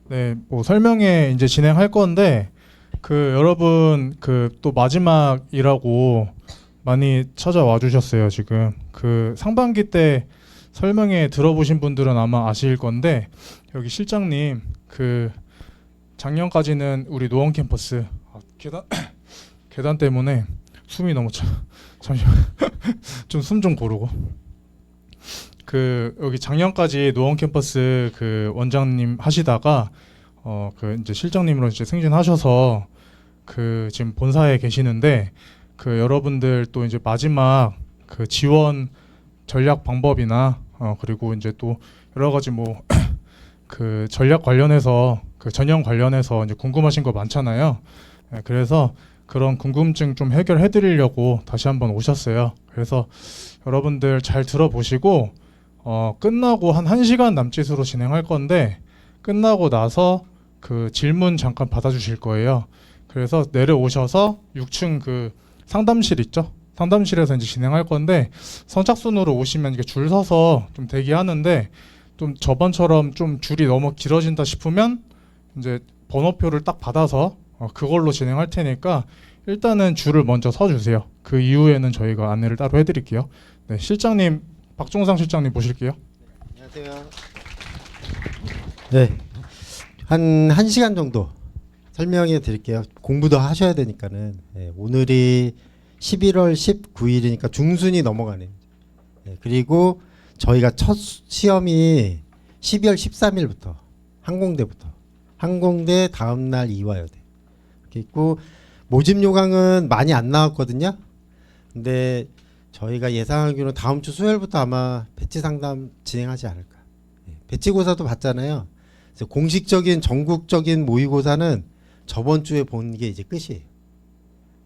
네, 뭐 설명회 이제 진행할 건데 그 여러분 그 또 마지막이라고 많이 찾아와 주셨어요. 지금 그 상반기 때 설명회 들어보신 분들은 아마 아실 건데 여기 실장님 그 작년까지는 우리 노원 캠퍼스 계단 계단 때문에 숨이 너무 잠시만 좀 숨 좀 고르고 그 여기 작년까지 노원 캠퍼스 그 원장님 하시다가 그 이제 실장님으로 이제 승진하셔서 그 지금 본사에 계시는데 그 여러분들 또 이제 마지막 그 지원 전략 방법이나 그리고 이제 또 여러 가지 뭐 그 전략 관련해서 그 전형 관련해서 이제 궁금하신 거 많잖아요. 그래서 그런 궁금증 좀 해결해 드리려고 다시 한번 오셨어요. 그래서 여러분들 잘 들어보시고 끝나고 한 1시간 남짓으로 진행할 건데 끝나고 나서 그 질문 잠깐 받아주실 거예요. 그래서 내려오셔서 6층 그 상담실 있죠? 상담실에서 이제 진행할 건데 선착순으로 오시면 이게 줄 서서 좀 대기하는데 좀 저번처럼 좀 줄이 너무 길어진다 싶으면 이제 번호표를 딱 받아서 그걸로 진행할 테니까 일단은 줄을 먼저 서주세요. 그 이후에는 저희가 안내를 따로 해드릴게요. 네, 실장님 박종상 실장님 모실게요. 안녕하세요. 네, 한 1시간 정도 설명해 드릴게요. 공부도 하셔야 되니까는. 네, 오늘이 11월 19일이니까 중순이 넘어가네요. 네, 그리고 저희가 첫 시험이 12월 13일부터 항공대 다음날 이화여대 이렇게 있고 모집 요강은 많이 안 나왔거든요. 근데 저희가 예상하기로는 다음 주 수요일부터 아마 배치 상담 진행하지 않을까. 배치고사도 봤잖아요. 그래서 공식적인 전국적인 모의고사는 저번 주에 본 게 이제 끝이에요.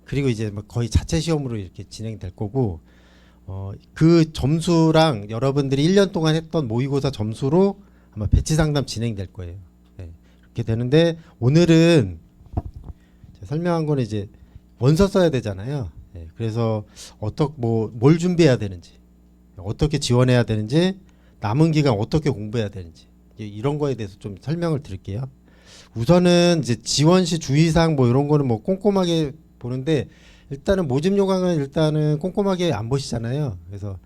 그리고 이제 뭐 거의 자체 시험으로 이렇게 진행될 거고, 그 점수랑 여러분들이 1년 동안 했던 모의고사 점수로 아마 배치 상담 진행될 거예요. 네, 그렇게 되는데 오늘은 제가 설명한 거는 이제 원서 써야 되잖아요. 네, 그래서 뭘 준비해야 되는지, 어떻게 지원해야 되는지, 남은 기간 어떻게 공부해야 되는지 이런 거에 대해서 좀 설명을 드릴게요. 우선은 이제 지원 시 주의사항 뭐 이런 거는 뭐 꼼꼼하게 보는데 일단은 모집 요강은 일단은 꼼꼼하게 안 보시잖아요. 그래서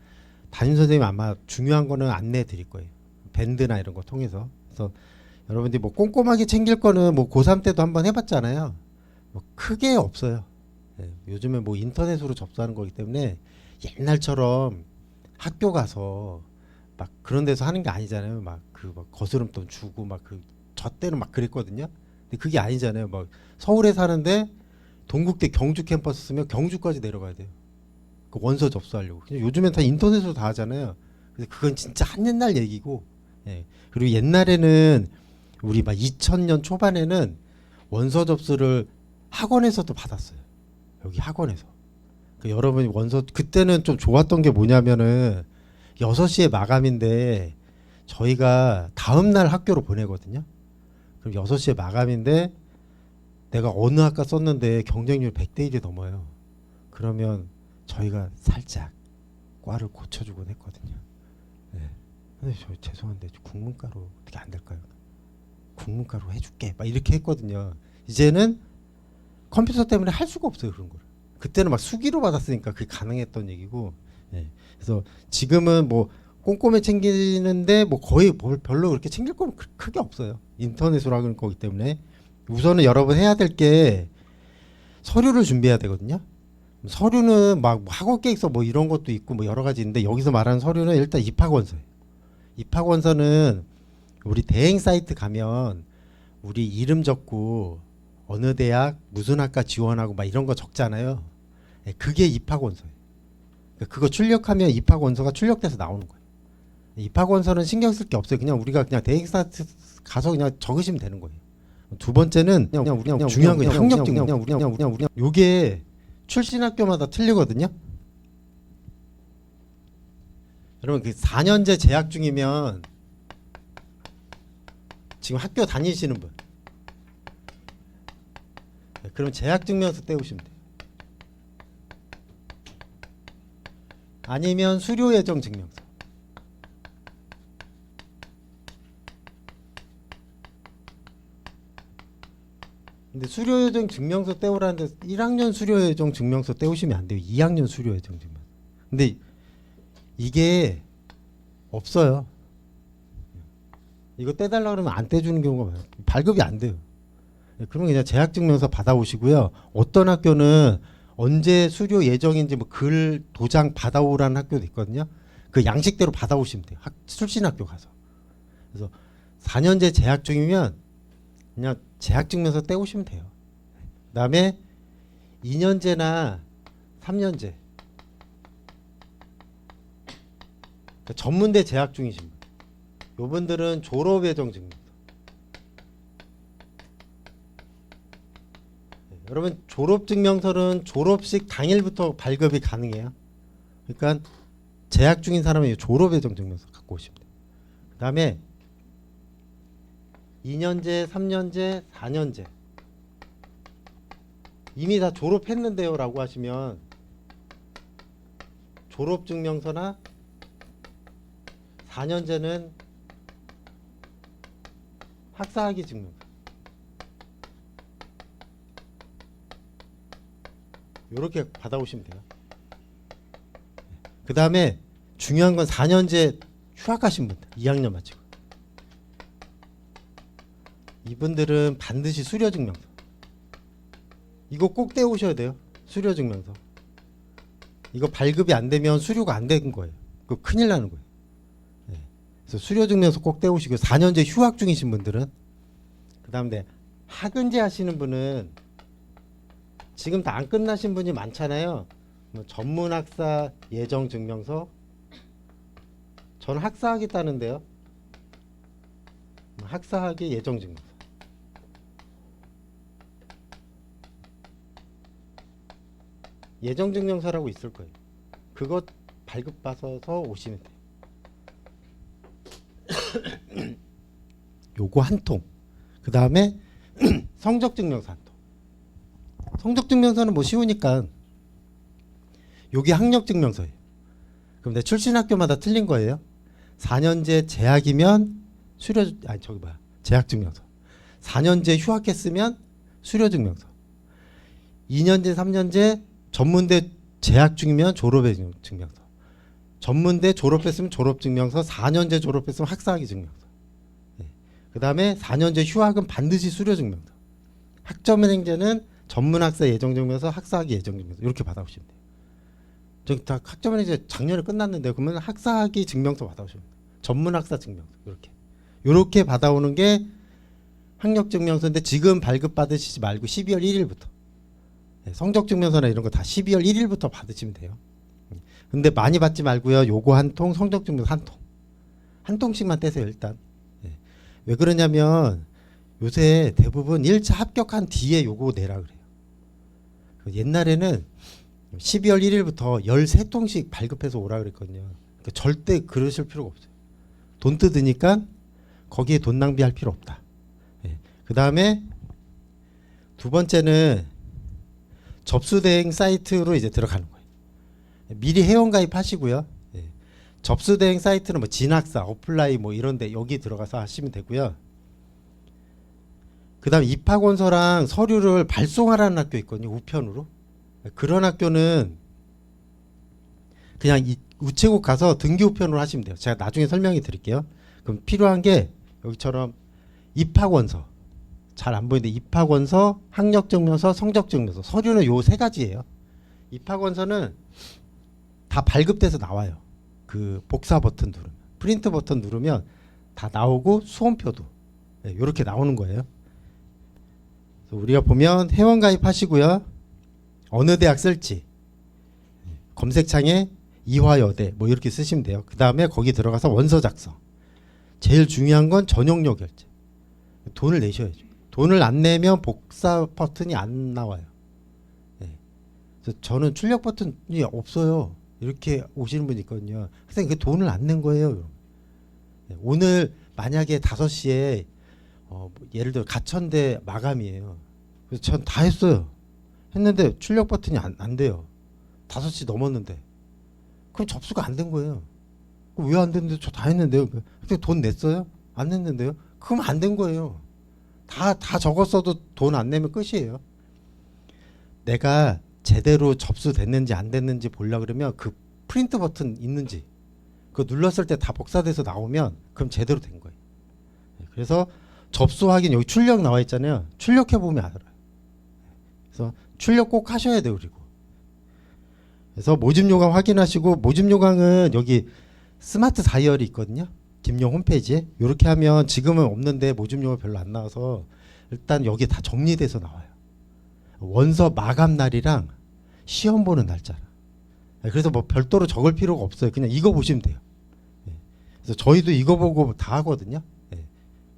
담임 선생님 아마 중요한 거는 안내해 드릴 거예요. 밴드나 이런 거 통해서. 그래서 여러분들이 뭐 꼼꼼하게 챙길 거는 뭐 고3 때도 한번 해봤잖아요. 뭐 크게 없어요. 네, 요즘에 뭐 인터넷으로 접수하는 거기 때문에 옛날처럼 학교 가서 막 그런 데서 하는 게 아니잖아요. 막 막 거스름돈 주고 막 저 때는 막 그랬거든요. 근데 그게 아니잖아요. 막 서울에 사는데 동국대 경주 캠퍼스 쓰면 경주까지 내려가야 돼요. 그 원서 접수하려고. 요즘엔 다 인터넷으로 다 하잖아요. 그래서 그건 진짜 한 옛날 얘기고. 예. 그리고 옛날에는 우리 막 2000년 초반에는 원서 접수를 학원에서도 받았어요. 여기 학원에서. 그 여러분이 원서 그때는 좀 좋았던 게 뭐냐면은 6시에 마감인데 저희가 다음 날 학교로 보내거든요. 그럼 6시에 마감인데 내가 어느 학과 썼는데 경쟁률 100대 1이 넘어요. 그러면 저희가 살짝 과를 고쳐주곤 했거든요. 네. 근데 저 죄송한데 국문과로 어떻게 안 될까요? 국문과로 해줄게. 막 이렇게 했거든요. 이제는 컴퓨터 때문에 할 수가 없어요 그런 걸. 그때는 막 수기로 받았으니까 그게 가능했던 얘기고. 네. 그래서 지금은 뭐 꼼꼼히 챙기는데 뭐 거의 별로 그렇게 챙길 건 크게 없어요. 인터넷으로 하는 거기 때문에 우선은 여러분 해야 될 게 서류를 준비해야 되거든요. 서류는 막 학업 계획서 뭐 이런 것도 있고 뭐 여러 가지 있는데 여기서 말하는 서류는 일단 입학원서예요. 입학원서는 우리 대행 사이트 가면 우리 이름 적고 어느 대학 무슨 학과 지원하고 막 이런 거 적잖아요. 그게 입학원서예요. 그거 출력하면 입학원서가 출력돼서 나오는 거예요. 입학원서는 신경 쓸 게 없어요. 그냥 우리가 그냥 대행 사이트 가서 그냥 적으시면 되는 거예요. 두 번째는 그냥 중요한 건 학력증. 그냥 요게 출신 학교마다 틀리거든요. 여러분 그 4년제 재학 중이면 지금 학교 다니시는 분, 그럼 재학증명서 떼우시면 돼요. 아니면 수료예정 증명서. 근데 수료예정 증명서 떼오라는데 1학년 수료예정 증명서 떼오시면 안 돼요. 2학년 수료예정 증명. 근데 이게 없어요. 이거 떼달라 그러면 안 떼주는 경우가 많아요. 발급이 안 돼요. 그러면 그냥 재학증명서 받아오시고요. 어떤 학교는 언제 수료 예정인지 뭐 글 도장 받아오라는 학교도 있거든요. 그 양식대로 받아오시면 돼요. 출신학교 가서. 그래서 4년제 재학 중이면 그냥 재학증명서 떼오시면 돼요. 그다음에 2년제나 3년제 그러니까 전문대 재학 중이신 분. 요분들은 졸업예정 증명서. 여러분 졸업증명서는 졸업식 당일부터 발급이 가능해요. 그러니까 재학 중인 사람은 졸업예정 증명서 갖고 오시면 돼요. 그 다음에 2년제, 3년제, 4년제 이미 다 졸업했는데요 라고 하시면 졸업증명서나 4년제는 학사학위 증명서 이렇게 받아오시면 돼요. 그 다음에 중요한 건 4년제 휴학하신 분들 2학년 마치고 이분들은 반드시 수료증명서 이거 꼭 떼오셔야 돼요. 수료증명서 이거 발급이 안 되면 수료가 안 되는 거예요. 그거 큰일 나는 거예요. 네. 그래서 수료증명서 꼭 떼오시고 4년제 휴학 중이신 분들은 그 다음에 학은제 하시는 분은 지금 다 안 끝나신 분이 많잖아요. 뭐 전문학사 예정증명서 전 학사하겠다는데요. 학사학위 예정증명서 예정증명서라고 있을 거예요. 그거 발급받아서 오시면 돼요. 요거 한 통. 그 다음에 성적증명서 한 통. 성적증명서는 뭐 쉬우니까 요게 학력증명서예요. 그럼 내 출신 학교마다 틀린 거예요. 4년제 재학이면 재학증명서. 4년제 휴학했으면 수료증명서. 2년제 3년제 전문대 재학 중이면 졸업증명서. 전문대 졸업했으면 졸업증명서. 4년제 졸업했으면 학사학위 증명서. 네. 그 다음에 4년제 휴학은 반드시 수료증명서. 학점은행제는 전문학사 예정증명서, 학사학위 예정증명서 이렇게 받아오시면 돼요. 저기 다 학점은행제 작년에 끝났는데 그러면 학사학위 증명서 받아오시면 돼요. 전문학사 증명서 이렇게 받아오는 게 학력증명서인데 지금 발급받으시지 말고 12월 1일부터 성적증명서나 이런 거 다 12월 1일부터 받으시면 돼요. 근데 많이 받지 말고요. 요거 한 통, 성적증명서 한 통. 한 통씩만 떼세요 일단. 왜 그러냐면 요새 대부분 1차 합격한 뒤에 요거 내라 그래요. 옛날에는 12월 1일부터 13통씩 발급해서 오라 그랬거든요. 그러니까 절대 그러실 필요가 없어요. 돈 뜯으니까 거기에 돈 낭비할 필요 없다. 그 다음에 두 번째는 접수대행 사이트로 이제 들어가는 거예요. 미리 회원가입 하시고요. 접수대행 사이트는 뭐 진학사, 어플라이 뭐 이런데 여기 들어가서 하시면 되고요. 그 다음에 입학원서랑 서류를 발송하라는 학교 있거든요. 우편으로. 그런 학교는 그냥 우체국 가서 등기 우편으로 하시면 돼요. 제가 나중에 설명해 드릴게요. 그럼 필요한 게 여기처럼 입학원서, 잘 안 보이는데 입학원서, 학력증명서, 성적증명서, 서류는 요 세 가지예요. 입학원서는 다 발급돼서 나와요. 그 복사 버튼 누르면, 프린트 버튼 누르면 다 나오고 수험표도 이렇게 나오는 거예요. 그래서 우리가 보면 회원가입 하시고요. 어느 대학 쓸지 검색창에 이화여대 뭐 이렇게 쓰시면 돼요. 그 다음에 거기 들어가서 원서 작성. 제일 중요한 건 전용료 결제. 돈을 내셔야죠. 돈을 안 내면 복사 버튼이 안 나와요. 그래서 저는 출력 버튼이 없어요. 이렇게 오시는 분이 있거든요. 선생님 그 돈을 안 낸 거예요. 오늘 만약에 5시에 예를 들어 가천대 마감이에요. 그래서 전 다 했어요. 했는데 출력 버튼이 안 돼요. 5시 넘었는데. 그럼 접수가 안 된 거예요. 왜 안 됐는데 저 다 했는데요. 근데 돈 냈어요? 안 냈는데요? 그럼 안 된 거예요. 다 적었어도 돈 안 내면 끝이에요. 내가 제대로 접수됐는지 안 됐는지 보려 그러면 그 프린트 버튼 있는지 그거 눌렀을 때 다 복사돼서 나오면 그럼 제대로 된 거예요. 그래서 접수 확인 여기 출력 나와 있잖아요. 출력해 보면 알아요. 그래서 출력 꼭 하셔야 돼요. 그리고 그래서 모집 요강 확인하시고 모집 요강은 여기 스마트 다이어리 있거든요. 김용 홈페이지에 이렇게 하면 지금은 없는데 모집 요강 별로 안 나와서 일단 여기 다 정리돼서 나와요. 원서 마감 날이랑 시험 보는 날짜라. 그래서 뭐 별도로 적을 필요가 없어요. 그냥 이거 보시면 돼요. 그래서 저희도 이거 보고 다 하거든요.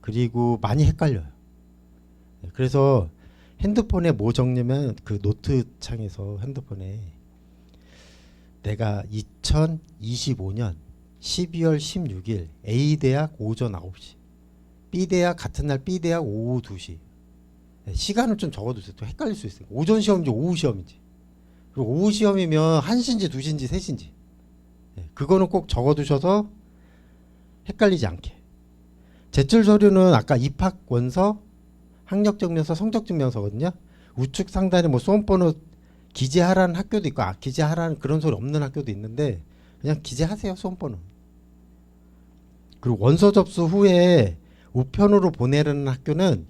그리고 많이 헷갈려요. 그래서 핸드폰에 뭐 적냐면 그 노트 창에서 핸드폰에 내가 2025년 12월 16일 A대학 오전 9시 B대학 같은 날 B대학 오후 2시 시간을 좀 적어두세요. 또 헷갈릴 수 있어요. 오전 시험인지 오후 시험인지 그리고 오후 시험이면 1시인지 2시인지 3시인지 그거는 꼭 적어두셔서 헷갈리지 않게. 제출 서류는 아까 입학 원서, 학력증명서, 성적증명서거든요. 우측 상단에 뭐 수험번호 기재하라는 학교도 있고 기재하라는 그런 소리 없는 학교도 있는데 그냥 기재하세요. 수험번호. 그리고 원서 접수 후에 우편으로 보내라는 학교는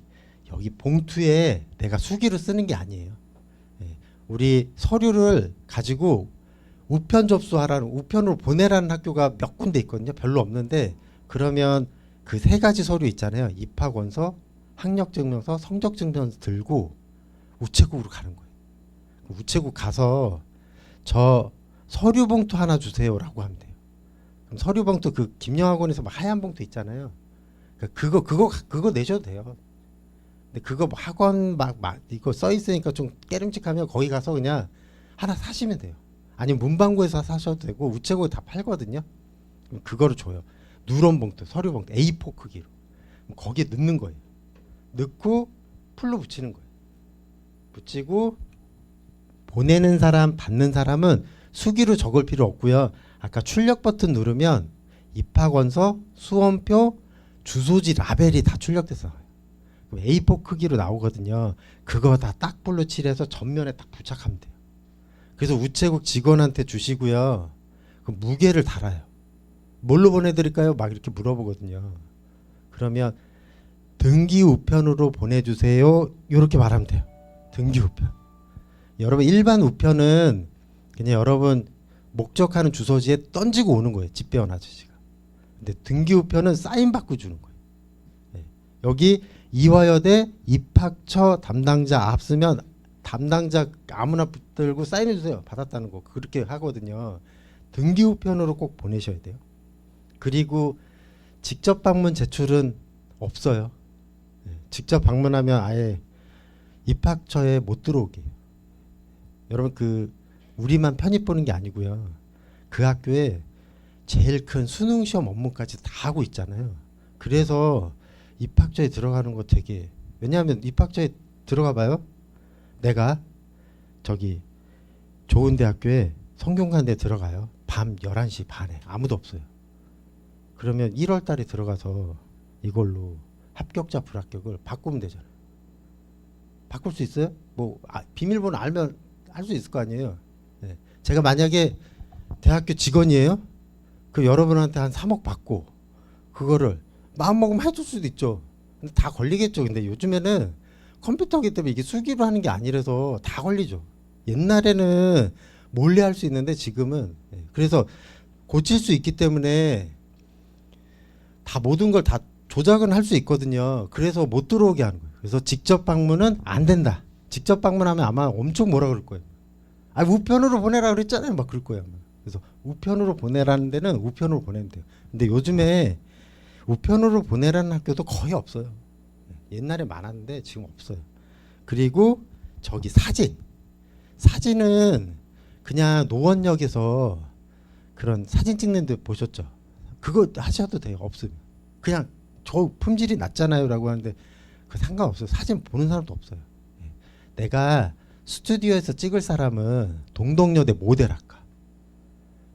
여기 봉투에 내가 수기로 쓰는 게 아니에요. 우리 서류를 가지고 우편 접수하라는 우편으로 보내라는 학교가 몇 군데 있거든요. 별로 없는데 그러면 그 세 가지 서류 있잖아요. 입학원서, 학력증명서, 성적증명서 들고 우체국으로 가는 거예요. 우체국 가서 저 서류 봉투 하나 주세요라고 하면 돼요. 그럼 서류 봉투 그 김영학원에서 막 하얀 봉투 있잖아요. 그거 내셔도 돼요. 근데 그거 뭐 학원 막 이거 써 있으니까 좀 깨름직하면 거기 가서 그냥 하나 사시면 돼요. 아니면 문방구에서 사셔도 되고 우체국에 다 팔거든요. 그럼 그거를 줘요. 누런 봉투, 서류 봉투 A4 크기로 거기에 넣는 거예요. 넣고 풀로 붙이는 거예요. 붙이고 보내는 사람, 받는 사람은 수기로 적을 필요 없고요. 아까 출력 버튼 누르면 입학원서, 수험표, 주소지 라벨이 다 출력돼서 나와요. 그럼 A4 크기로 나오거든요. 그거 다 딱불로 칠해서 전면에 딱 부착하면 돼요. 그래서 우체국 직원한테 주시고요. 그 무게를 달아요. 뭘로 보내드릴까요? 막 이렇게 물어보거든요. 그러면 등기 우편으로 보내주세요. 이렇게 말하면 돼요. 등기 우편. 여러분 일반 우편은 그냥 여러분 목적하는 주소지에 던지고 오는 거예요. 집배원 아저씨가. 근데 등기 우편은 사인 받고 주는 거예요. 여기 이화여대 입학처 담당자 앞서면 담당자 아무나 붙들고 사인해 주세요. 받았다는 거 그렇게 하거든요. 등기 우편으로 꼭 보내셔야 돼요. 그리고 직접 방문 제출은 없어요. 직접 방문하면 아예 입학처에 못 들어오게 해요. 여러분 그 우리만 편입 보는 게 아니고요. 그 학교에 제일 큰 수능 시험 업무까지 다 하고 있잖아요. 그래서 입학처에 들어가는 거 되게 왜냐하면 입학처에 들어가 봐요. 내가 저기 좋은 대학교에 성균관대에 들어가요. 밤 11시 반에 아무도 없어요. 그러면 1월 달에 들어가서 이걸로 합격자 불합격을 바꾸면 되잖아요. 바꿀 수 있어요? 뭐 비밀번호 알면 할 수 있을 거 아니에요. 네. 제가 만약에 대학교 직원이에요. 그 여러분한테 한 3억 받고 그거를 마음먹으면 해줄 수도 있죠. 근데 다 걸리겠죠. 근데 요즘에는 컴퓨터기 때문에 이게 수기로 하는 게 아니라서 다 걸리죠. 옛날에는 몰래 할 수 있는데 지금은 그래서 고칠 수 있기 때문에 다 모든 걸 다 조작은 할 수 있거든요. 그래서 못 들어오게 하는 거예요. 그래서 직접 방문은 안 된다. 직접 방문하면 아마 엄청 뭐라 그럴 거예요. 아 우편으로 보내라 그랬잖아요. 막 그럴 거예요. 그래서 우편으로 보내라는 데는 우편으로 보내면 돼요. 근데 요즘에 우편으로 보내라는 학교도 거의 없어요. 옛날에 많았는데 지금 없어요. 그리고 저기 사진은 그냥 노원역에서 그런 사진 찍는 데 보셨죠? 그거 하셔도 돼요. 없으면 그냥 저 품질이 낮잖아요 라고 하는데 그 상관없어요. 사진 보는 사람도 없어요. 내가 스튜디오에서 찍을 사람은 동덕여대 모델학과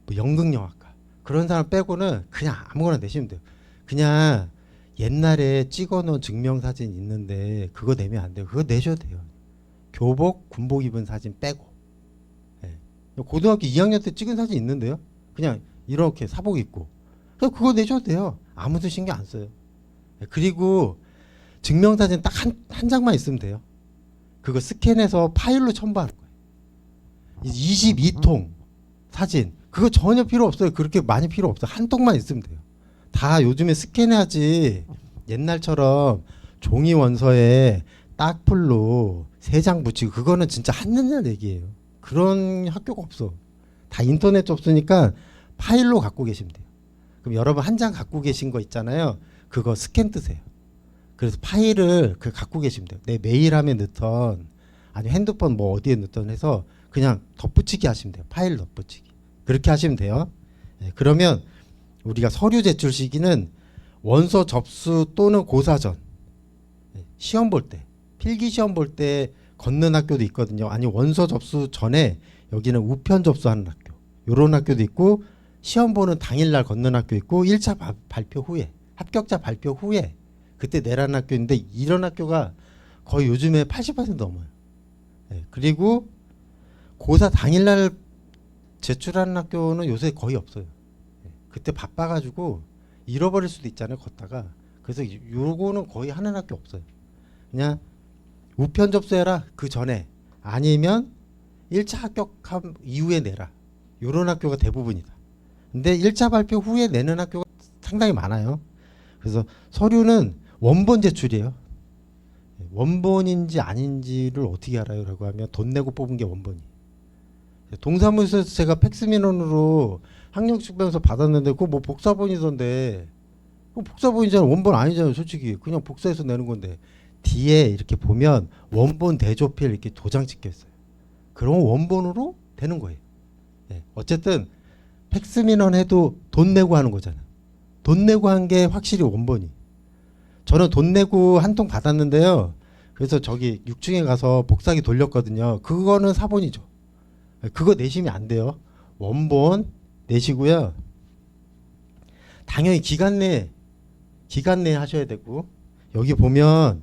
뭐 연극영화과 그런 사람 빼고는 그냥 아무거나 내시면 돼요. 그냥 옛날에 찍어놓은 증명사진 있는데 그거 내면 안 돼요. 그거 내셔도 돼요. 교복, 군복 입은 사진 빼고. 예. 고등학교 2학년 때 찍은 사진 있는데요. 그냥 이렇게 사복 입고. 그거 내셔도 돼요. 아무도 신경 안 써요. 예. 그리고 증명사진 딱 한 장만 있으면 돼요. 그거 스캔해서 파일로 첨부하는 거예요. 22통 사진. 그거 전혀 필요 없어요. 그렇게 많이 필요 없어요. 한 통만 있으면 돼요. 다 요즘에 스캔해야지. 옛날처럼 종이 원서에 딱풀로 3장 붙이고 그거는 진짜 한눈날 얘기예요. 그런 학교가 없어. 다 인터넷 접수니까 파일로 갖고 계시면 돼요. 그럼 여러분 한 장 갖고 계신 거 있잖아요. 그거 스캔 뜨세요. 그래서 파일을 그 갖고 계시면 돼요. 내 메일함에 넣던 아니면 핸드폰 뭐 어디에 넣던 해서 그냥 덧붙이기 하시면 돼요. 파일 덧붙이기. 그렇게 하시면 돼요. 네, 그러면 우리가 서류 제출 시기는 원서 접수 또는 고사전. 네, 시험 볼 때, 필기 시험 볼 때 걷는 학교도 있거든요. 아니 원서 접수 전에 여기는 우편 접수하는 학교. 요런 학교도 있고 시험 보는 당일날 걷는 학교 있고 1차 발표 후에 합격자 발표 후에 그때 내라는 학교인데 이런 학교가 거의 요즘에 80% 넘어요. 네, 그리고 고사 당일날 제출하는 학교는 요새 거의 없어요. 네, 그때 바빠가지고 잃어버릴 수도 있잖아요. 걷다가. 그래서 요거는 거의 하는 학교 없어요. 그냥 우편 접수해라. 그 전에. 아니면 1차 합격한 이후에 내라. 요런 학교가 대부분이다. 근데 1차 발표 후에 내는 학교가 상당히 많아요. 그래서 서류는 원본 제출이에요. 원본인지 아닌지를 어떻게 알아요? 라고 하면 돈 내고 뽑은 게 원본이에요. 동사무소에서 제가 팩스민원으로 학력증명서 받았는데 그거 뭐 복사본이던데 그거 복사본이잖아요. 원본 아니잖아요. 솔직히 그냥 복사해서 내는 건데 뒤에 이렇게 보면 원본 대조필 이렇게 도장 찍혀 있어요. 그럼 원본으로 되는 거예요. 네. 어쨌든 팩스민원 해도 돈 내고 하는 거잖아요. 돈 내고 한 게 확실히 원본이. 저는 돈 내고 한 통 받았는데요. 그래서 저기 6층에 가서 복사기 돌렸거든요. 그거는 사본이죠. 그거 내시면 안 돼요. 원본 내시고요. 당연히 기간 내에 하셔야 되고 여기 보면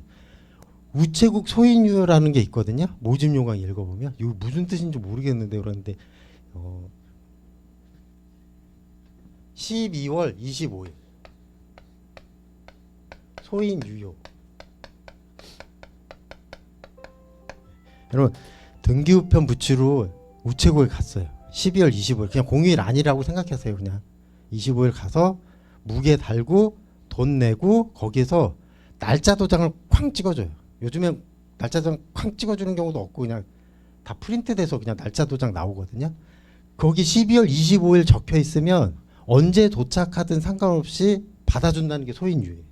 우체국 소인유효라는 게 있거든요. 모집 요강 읽어보면 이거 무슨 뜻인지 모르겠는데 그러는데 12월 25일 소인유효. 여러분 등기우편 부치로 우체국에 갔어요. 12월 25일 그냥 공휴일 아니라고 생각하세요. 그냥 25일 가서 무게 달고 돈 내고 거기서 날짜 도장을 쾅 찍어줘요. 요즘엔 날짜 도장 쾅 찍어주는 경우도 없고 그냥 다 프린트돼서 그냥 날짜 도장 나오거든요. 거기 12월 25일 적혀 있으면 언제 도착하든 상관없이 받아준다는 게 소인유예요.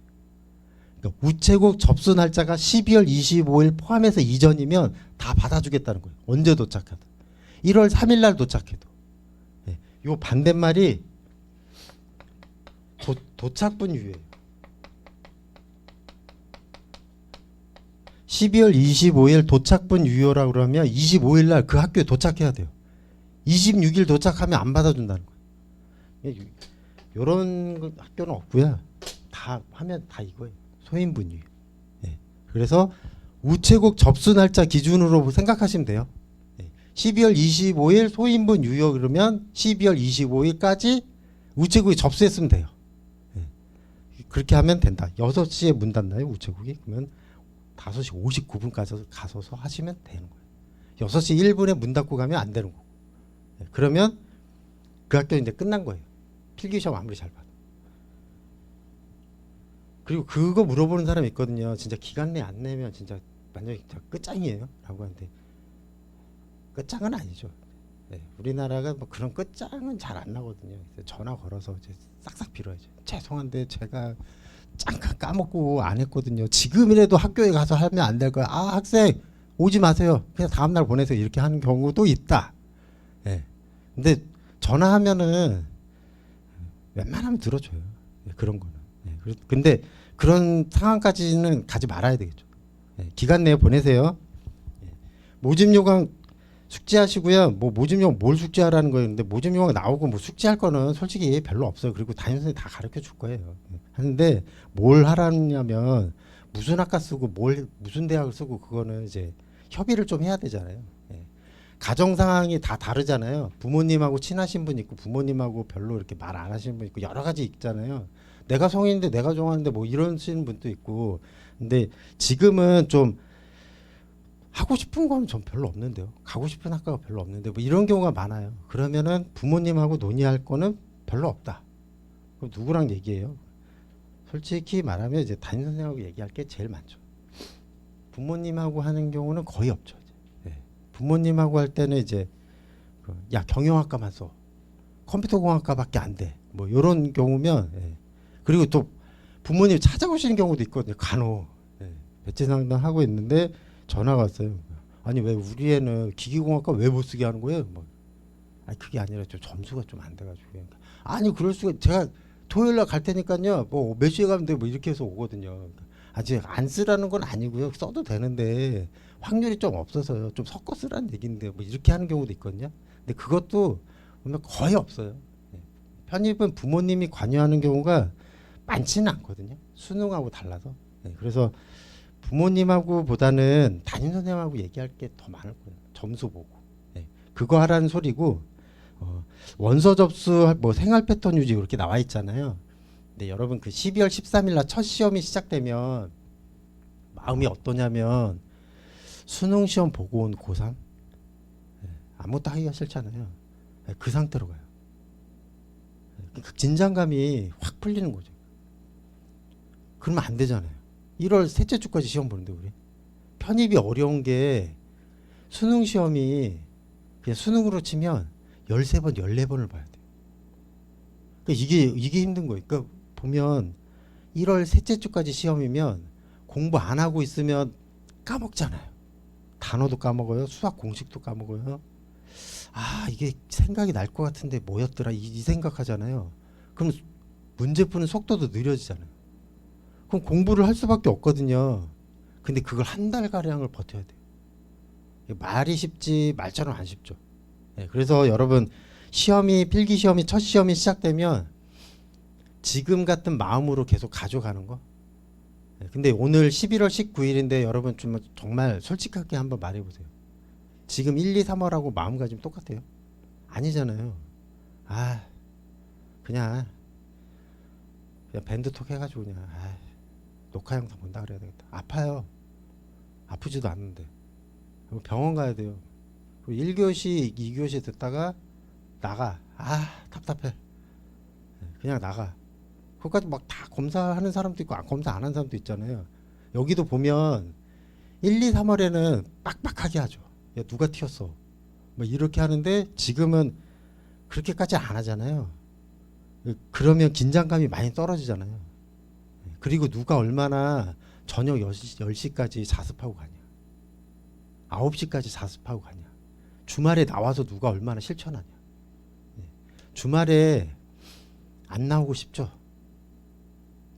그러니까 우체국 접수 날짜가 12월 25일 포함해서 이전이면 다 받아주겠다는 거예요. 언제 도착하든. 1월 3일 날 도착해도. 네. 요 반대말이 도착분 유예요. 12월 25일 도착분 유효라고 그러면 25일 날 그 학교에 도착해야 돼요. 26일 도착하면 안 받아준다는 거예요. 요런 학교는 없고요. 다 하면 다 이거예요. 소인분 유효. 네. 그래서 우체국 접수 날짜 기준으로 생각하시면 돼요. 12월 25일 소인분 유효 그러면 12월 25일까지 우체국이 접수했으면 돼요. 그렇게 하면 된다. 6시에 문 닫나요 우체국이? 그러면 5시 59분까지 가서 하시면 되는 거예요. 6시 1분에 문 닫고 가면 안 되는 거고. 그러면 그 학교는 이제 끝난 거예요. 필기시험 아무리 잘 봐도. 그리고 그거 물어보는 사람이 있거든요. 진짜 기간 내에 안 내면 진짜 완전히 끝장이에요 라고 하는데 끝장은 아니죠. 네, 우리나라가 뭐 그런 끝장은 잘 안 나거든요. 전화 걸어서 이제 싹싹 빌어야죠. 죄송한데 제가 잠깐 까먹고 안 했거든요. 지금이라도 학교에 가서 하면 안 될 거야. 아 학생 오지 마세요. 그냥 다음날 보내세요. 이렇게 하는 경우도 있다. 네. 근데 전화하면은 웬만하면 들어줘요. 네, 그런 거는. 네, 근데 그런 상황까지는 가지 말아야 되겠죠. 네, 기간 내에 보내세요. 네. 모집 요강 숙제하시고요. 뭐 모집용 뭘 숙제하라는 거예요. 근데 모집용 나오고 뭐 숙제할 거는 솔직히 별로 없어요. 그리고 담임 선생님 다 가르쳐 줄 거예요. 하는데 뭘 하라냐면 무슨 학과 쓰고 뭘 무슨 대학을 쓰고 그거는 이제 협의를 좀 해야 되잖아요. 예. 가정 상황이 다 다르잖아요. 부모님하고 친하신 분 있고 부모님하고 별로 이렇게 말 안 하시는 분 있고 여러 가지 있잖아요. 내가 성인인데 내가 좋아하는데 뭐 이러시는 분도 있고. 근데 지금은 좀 하고 싶은 건 전 별로 없는데요. 가고 싶은 학과가 별로 없는데 뭐 이런 경우가 많아요. 그러면은 부모님하고 논의할 거는 별로 없다. 그럼 누구랑 얘기해요? 솔직히 말하면 이제 담임 선생님하고 얘기할 게 제일 많죠. 부모님하고 하는 경우는 거의 없죠. 이제. 예. 부모님하고 할 때는 이제 야 경영학과만 써. 컴퓨터공학과밖에 안 돼. 뭐 이런 경우면 예. 그리고 또 부모님 찾아오시는 경우도 있거든요. 간혹 예. 배치 상담 하고 있는데 전화가 왔어요. 아니 왜 우리 애는 기계공학과 왜 못 쓰게 하는 거예요? 뭐. 아니 그게 아니라 좀 점수가 좀 안 돼가지고. 아니 그럴 수가 제가 토요일 날 갈 테니까요. 뭐 몇 시에 가면 돼? 뭐 이렇게 해서 오거든요. 아직 안 쓰라는 건 아니고요. 써도 되는데 확률이 좀 없어서요. 좀 섞어 쓰라는 얘기인데 뭐 이렇게 하는 경우도 있거든요. 근데 그것도 보면 거의 없어요. 편입은 부모님이 관여하는 경우가 많지는 않거든요. 수능하고 달라서. 그래서 부모님하고 보다는 담임 선생님하고 얘기할 게 더 많을 거예요. 점수 보고. 그거 하라는 소리고 원서 접수 뭐 생활 패턴 유지 이렇게 나와 있잖아요. 근데 여러분 그 12월 13일 날 첫 시험이 시작되면 마음이 어떠냐면 수능 시험 보고 온 고3 아무것도 하기가 싫잖아요. 그 상태로 가요. 그 긴장감이 확 풀리는 거죠. 그러면 안 되잖아요. 1월 셋째 주까지 시험 보는데 우리 편입이 어려운 게 수능 시험이 그냥 수능으로 치면 13번 14번을 봐야 돼요. 그러니까 이게 힘든 거예요. 그러니까 보면 1월 셋째 주까지 시험이면 공부 안 하고 있으면 까먹잖아요. 단어도 까먹어요. 수학 공식도 까먹어요. 아 이게 생각이 날 것 같은데 뭐였더라 이 생각하잖아요. 그럼 문제 푸는 속도도 느려지잖아요. 그럼 공부를 할 수밖에 없거든요. 근데 그걸 한 달가량을 버텨야 돼요. 말이 쉽지 말처럼 안 쉽죠. 그래서 여러분 시험이 필기 시험이 첫 시험이 시작되면 지금 같은 마음으로 계속 가져가는 거. 근데 오늘 11월 19일인데 여러분 좀 정말 솔직하게 한번 말해보세요. 지금 1, 2, 3월하고 마음가짐 똑같아요? 아니잖아요. 아 그냥 밴드톡 해가지고 그냥 녹화 영상 본다 그래야 되겠다. 아파요. 아프지도 않는데 병원 가야 돼요. 1교시 2교시 듣다가 나가. 답답해. 그냥 나가. 그것까지 막 다 검사하는 사람도 있고 검사 안 하는 사람도 있잖아요. 여기도 보면 1, 2, 3월에는 빡빡하게 하죠. 야 누가 튀었어 뭐 이렇게 하는데 지금은 그렇게까지 안 하잖아요. 그러면 긴장감이 많이 떨어지잖아요. 그리고 누가 얼마나 저녁 10시까지 자습하고 가냐 9시까지 자습하고 가냐 주말에 나와서 누가 얼마나 실천하냐. 주말에 안 나오고 싶죠.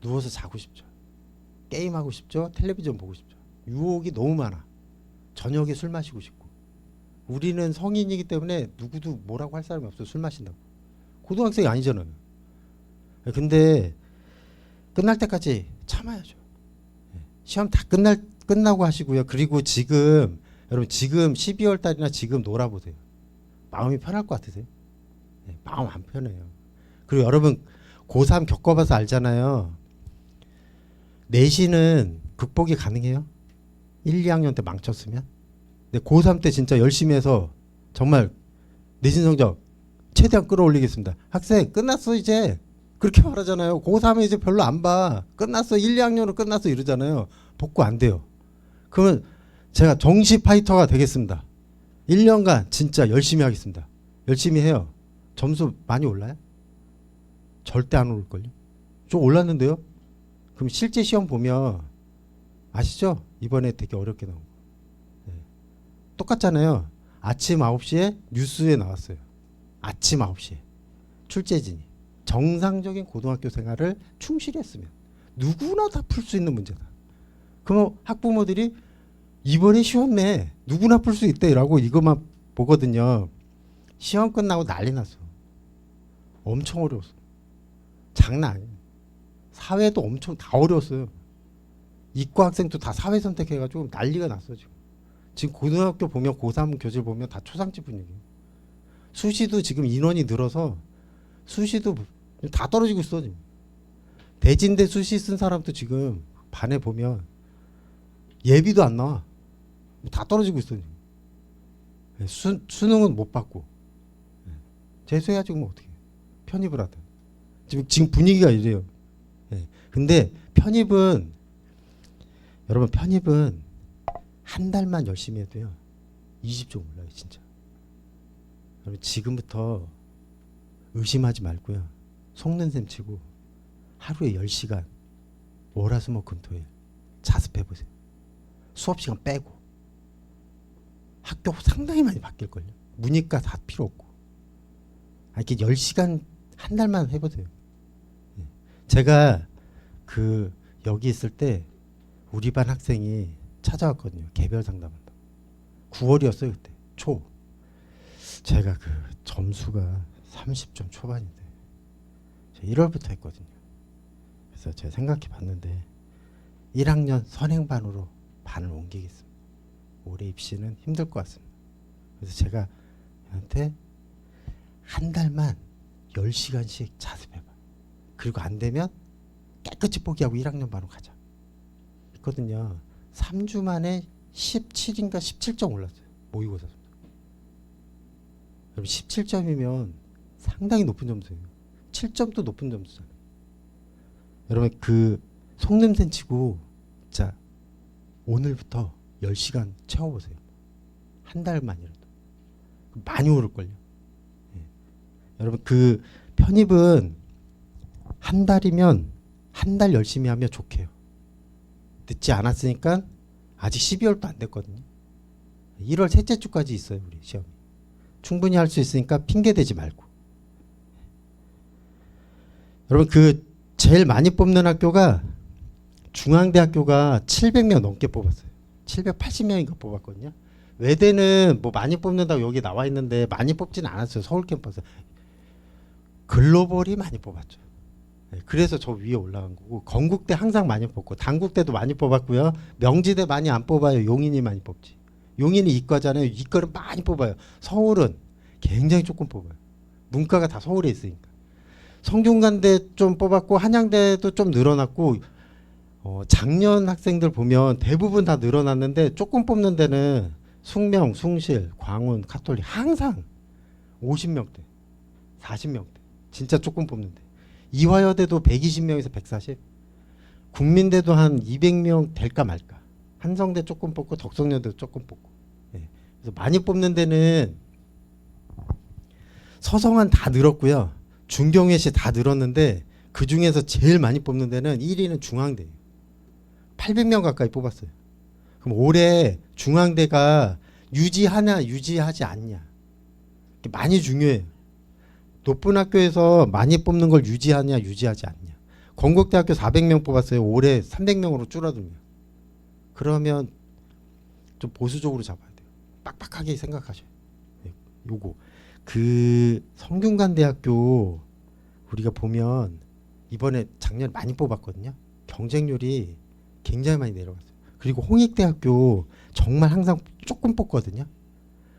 누워서 자고 싶죠. 게임하고 싶죠. 텔레비전 보고 싶죠. 유혹이 너무 많아. 저녁에 술 마시고 싶고. 우리는 성인이기 때문에 누구도 뭐라고 할 사람이 없어요. 술 마신다고. 고등학생이 아니잖아요. 근데 끝날 때까지 참아야죠. 시험 다 끝나고 하시고요. 그리고 지금 여러분 지금 12월 달이나 지금 놀아보세요. 마음이 편할 것 같으세요? 마음 안 편해요. 그리고 여러분 고3 겪어봐서 알잖아요. 내신은 극복이 가능해요? 1, 2학년 때 망쳤으면? 근데 고3 때 진짜 열심히 해서 정말 내신 성적 최대한 끌어올리겠습니다. 학생 끝났어 이제. 그렇게 말하잖아요. 고3에 이제 별로 안 봐. 끝났어. 1, 2학년으로 끝났어 이러잖아요. 복구 안 돼요. 그러면 제가 정시 파이터가 되겠습니다. 1년간 진짜 열심히 하겠습니다. 열심히 해요. 점수 많이 올라요? 절대 안 오를걸요. 좀 올랐는데요. 그럼 실제 시험 보면 아시죠? 이번에 되게 어렵게 나온 거. 똑같잖아요. 아침 9시에 뉴스에 나왔어요. 아침 9시에 출제진이 정상적인 고등학교 생활을 충실히 했으면 누구나 다 풀 수 있는 문제다. 그럼 학부모들이 이번에 쉬웠네 누구나 풀 수 있대 라고 이것만 보거든요. 시험 끝나고 난리 났어. 엄청 어려웠어. 장난 아니에요. 사회도 엄청 다 어려웠어요. 이과 학생도 다 사회 선택해가지고 난리가 났어 지금. 지금 고등학교 보면 고3 교실 보면 다 초상집 분위기. 수시도 지금 인원이 늘어서 수시도 다 떨어지고 있어 지금. 대진대 수시 쓴 사람도 지금 반에 보면 예비도 안 나와. 다 떨어지고 있어 지금. 수능은 못 받고 재수해야지 뭐 어떻게 편입을 하든 지금 분위기가 이래요. 근데 편입은 여러분 편입은 한 달만 열심히 해도요 20점 올라요 진짜. 여러분 지금부터 의심하지 말고요 속는 셈 치고 하루에 10시간 월화수목금토일 자습해 보세요. 수업 시간 빼고. 학교 상당히 많이 바뀔걸요. 문이과 다 필요 없고. 이렇게 10시간 한 달만 해보세요. 제가 여기 있을 때 우리 반 학생이 찾아왔거든요. 개별 상담한다. 9월이었어요 그때 초. 제가 그 점수가 30점 초반인데 1월부터 했거든요. 그래서 제가 생각해 봤는데 1학년 선행반으로 반을 옮기겠습니다. 올해 입시는 힘들 것 같습니다. 그래서 제가 얘한테 한 달만 10시간씩 자습해봐. 그리고 안 되면 깨끗이 포기하고 1학년 반으로 가자. 했거든요. 3주 만에 17인가 17점 올랐어요. 모의고사. 여러분 17점이면 상당히 높은 점수예요. 7점도 높은 점수잖아요. 여러분 그 속냄새 치고 자 오늘부터 10시간 채워보세요. 한 달만이라도. 많이 오를걸요. 여러분 그 편입은 한 달이면 한 달 열심히 하면 좋게요. 늦지 않았으니까 아직 12월도 안 됐거든요. 1월 셋째 주까지 있어요 우리 시험이. 충분히 할 수 있으니까 핑계 대지 말고. 여러분 그 제일 많이 뽑는 학교가 중앙대학교가 700명 넘게 뽑았어요. 780명인가 뽑았거든요. 외대는 뭐 많이 뽑는다고 여기 나와 있는데 많이 뽑지는 않았어요. 서울 캠퍼스. 글로벌이 많이 뽑았죠. 그래서 저 위에 올라간 거고 건국대 항상 많이 뽑고 단국대도 많이 뽑았고요. 명지대 많이 안 뽑아요. 용인이 많이 뽑지. 용인이 이과잖아요. 이과는 많이 뽑아요. 서울은 굉장히 조금 뽑아요. 문과가 다 서울에 있으니까. 성균관대 좀 뽑았고 한양대도 좀 늘어났고 작년 학생들 보면 대부분 다 늘어났는데 조금 뽑는 데는 숙명, 숭실, 광운, 카톨릭 항상 50명대, 40명대 진짜 조금 뽑는데 이화여대도 120명에서 140 국민대도 한 200명 될까 말까 한성대 조금 뽑고 덕성여대도 조금 뽑고 그래서 많이 뽑는 데는 서성한 다 늘었고요. 중경외시 다 늘었는데 그 중에서 제일 많이 뽑는 데는 1위는 중앙대예요. 800명 가까이 뽑았어요. 그럼 올해 중앙대가 유지하냐 유지하지 않냐 많이 중요해요. 높은 학교에서 많이 뽑는 걸 유지하냐 유지하지 않냐. 건국대학교 400명 뽑았어요. 올해 300명으로 줄어들면. 그러면 좀 보수적으로 잡아야 돼요. 빡빡하게 생각하셔요. 요거 그 성균관대학교 우리가 보면 이번에 작년에 많이 뽑았거든요. 경쟁률이 굉장히 많이 내려갔어요. 그리고 홍익대학교 정말 항상 조금 뽑거든요.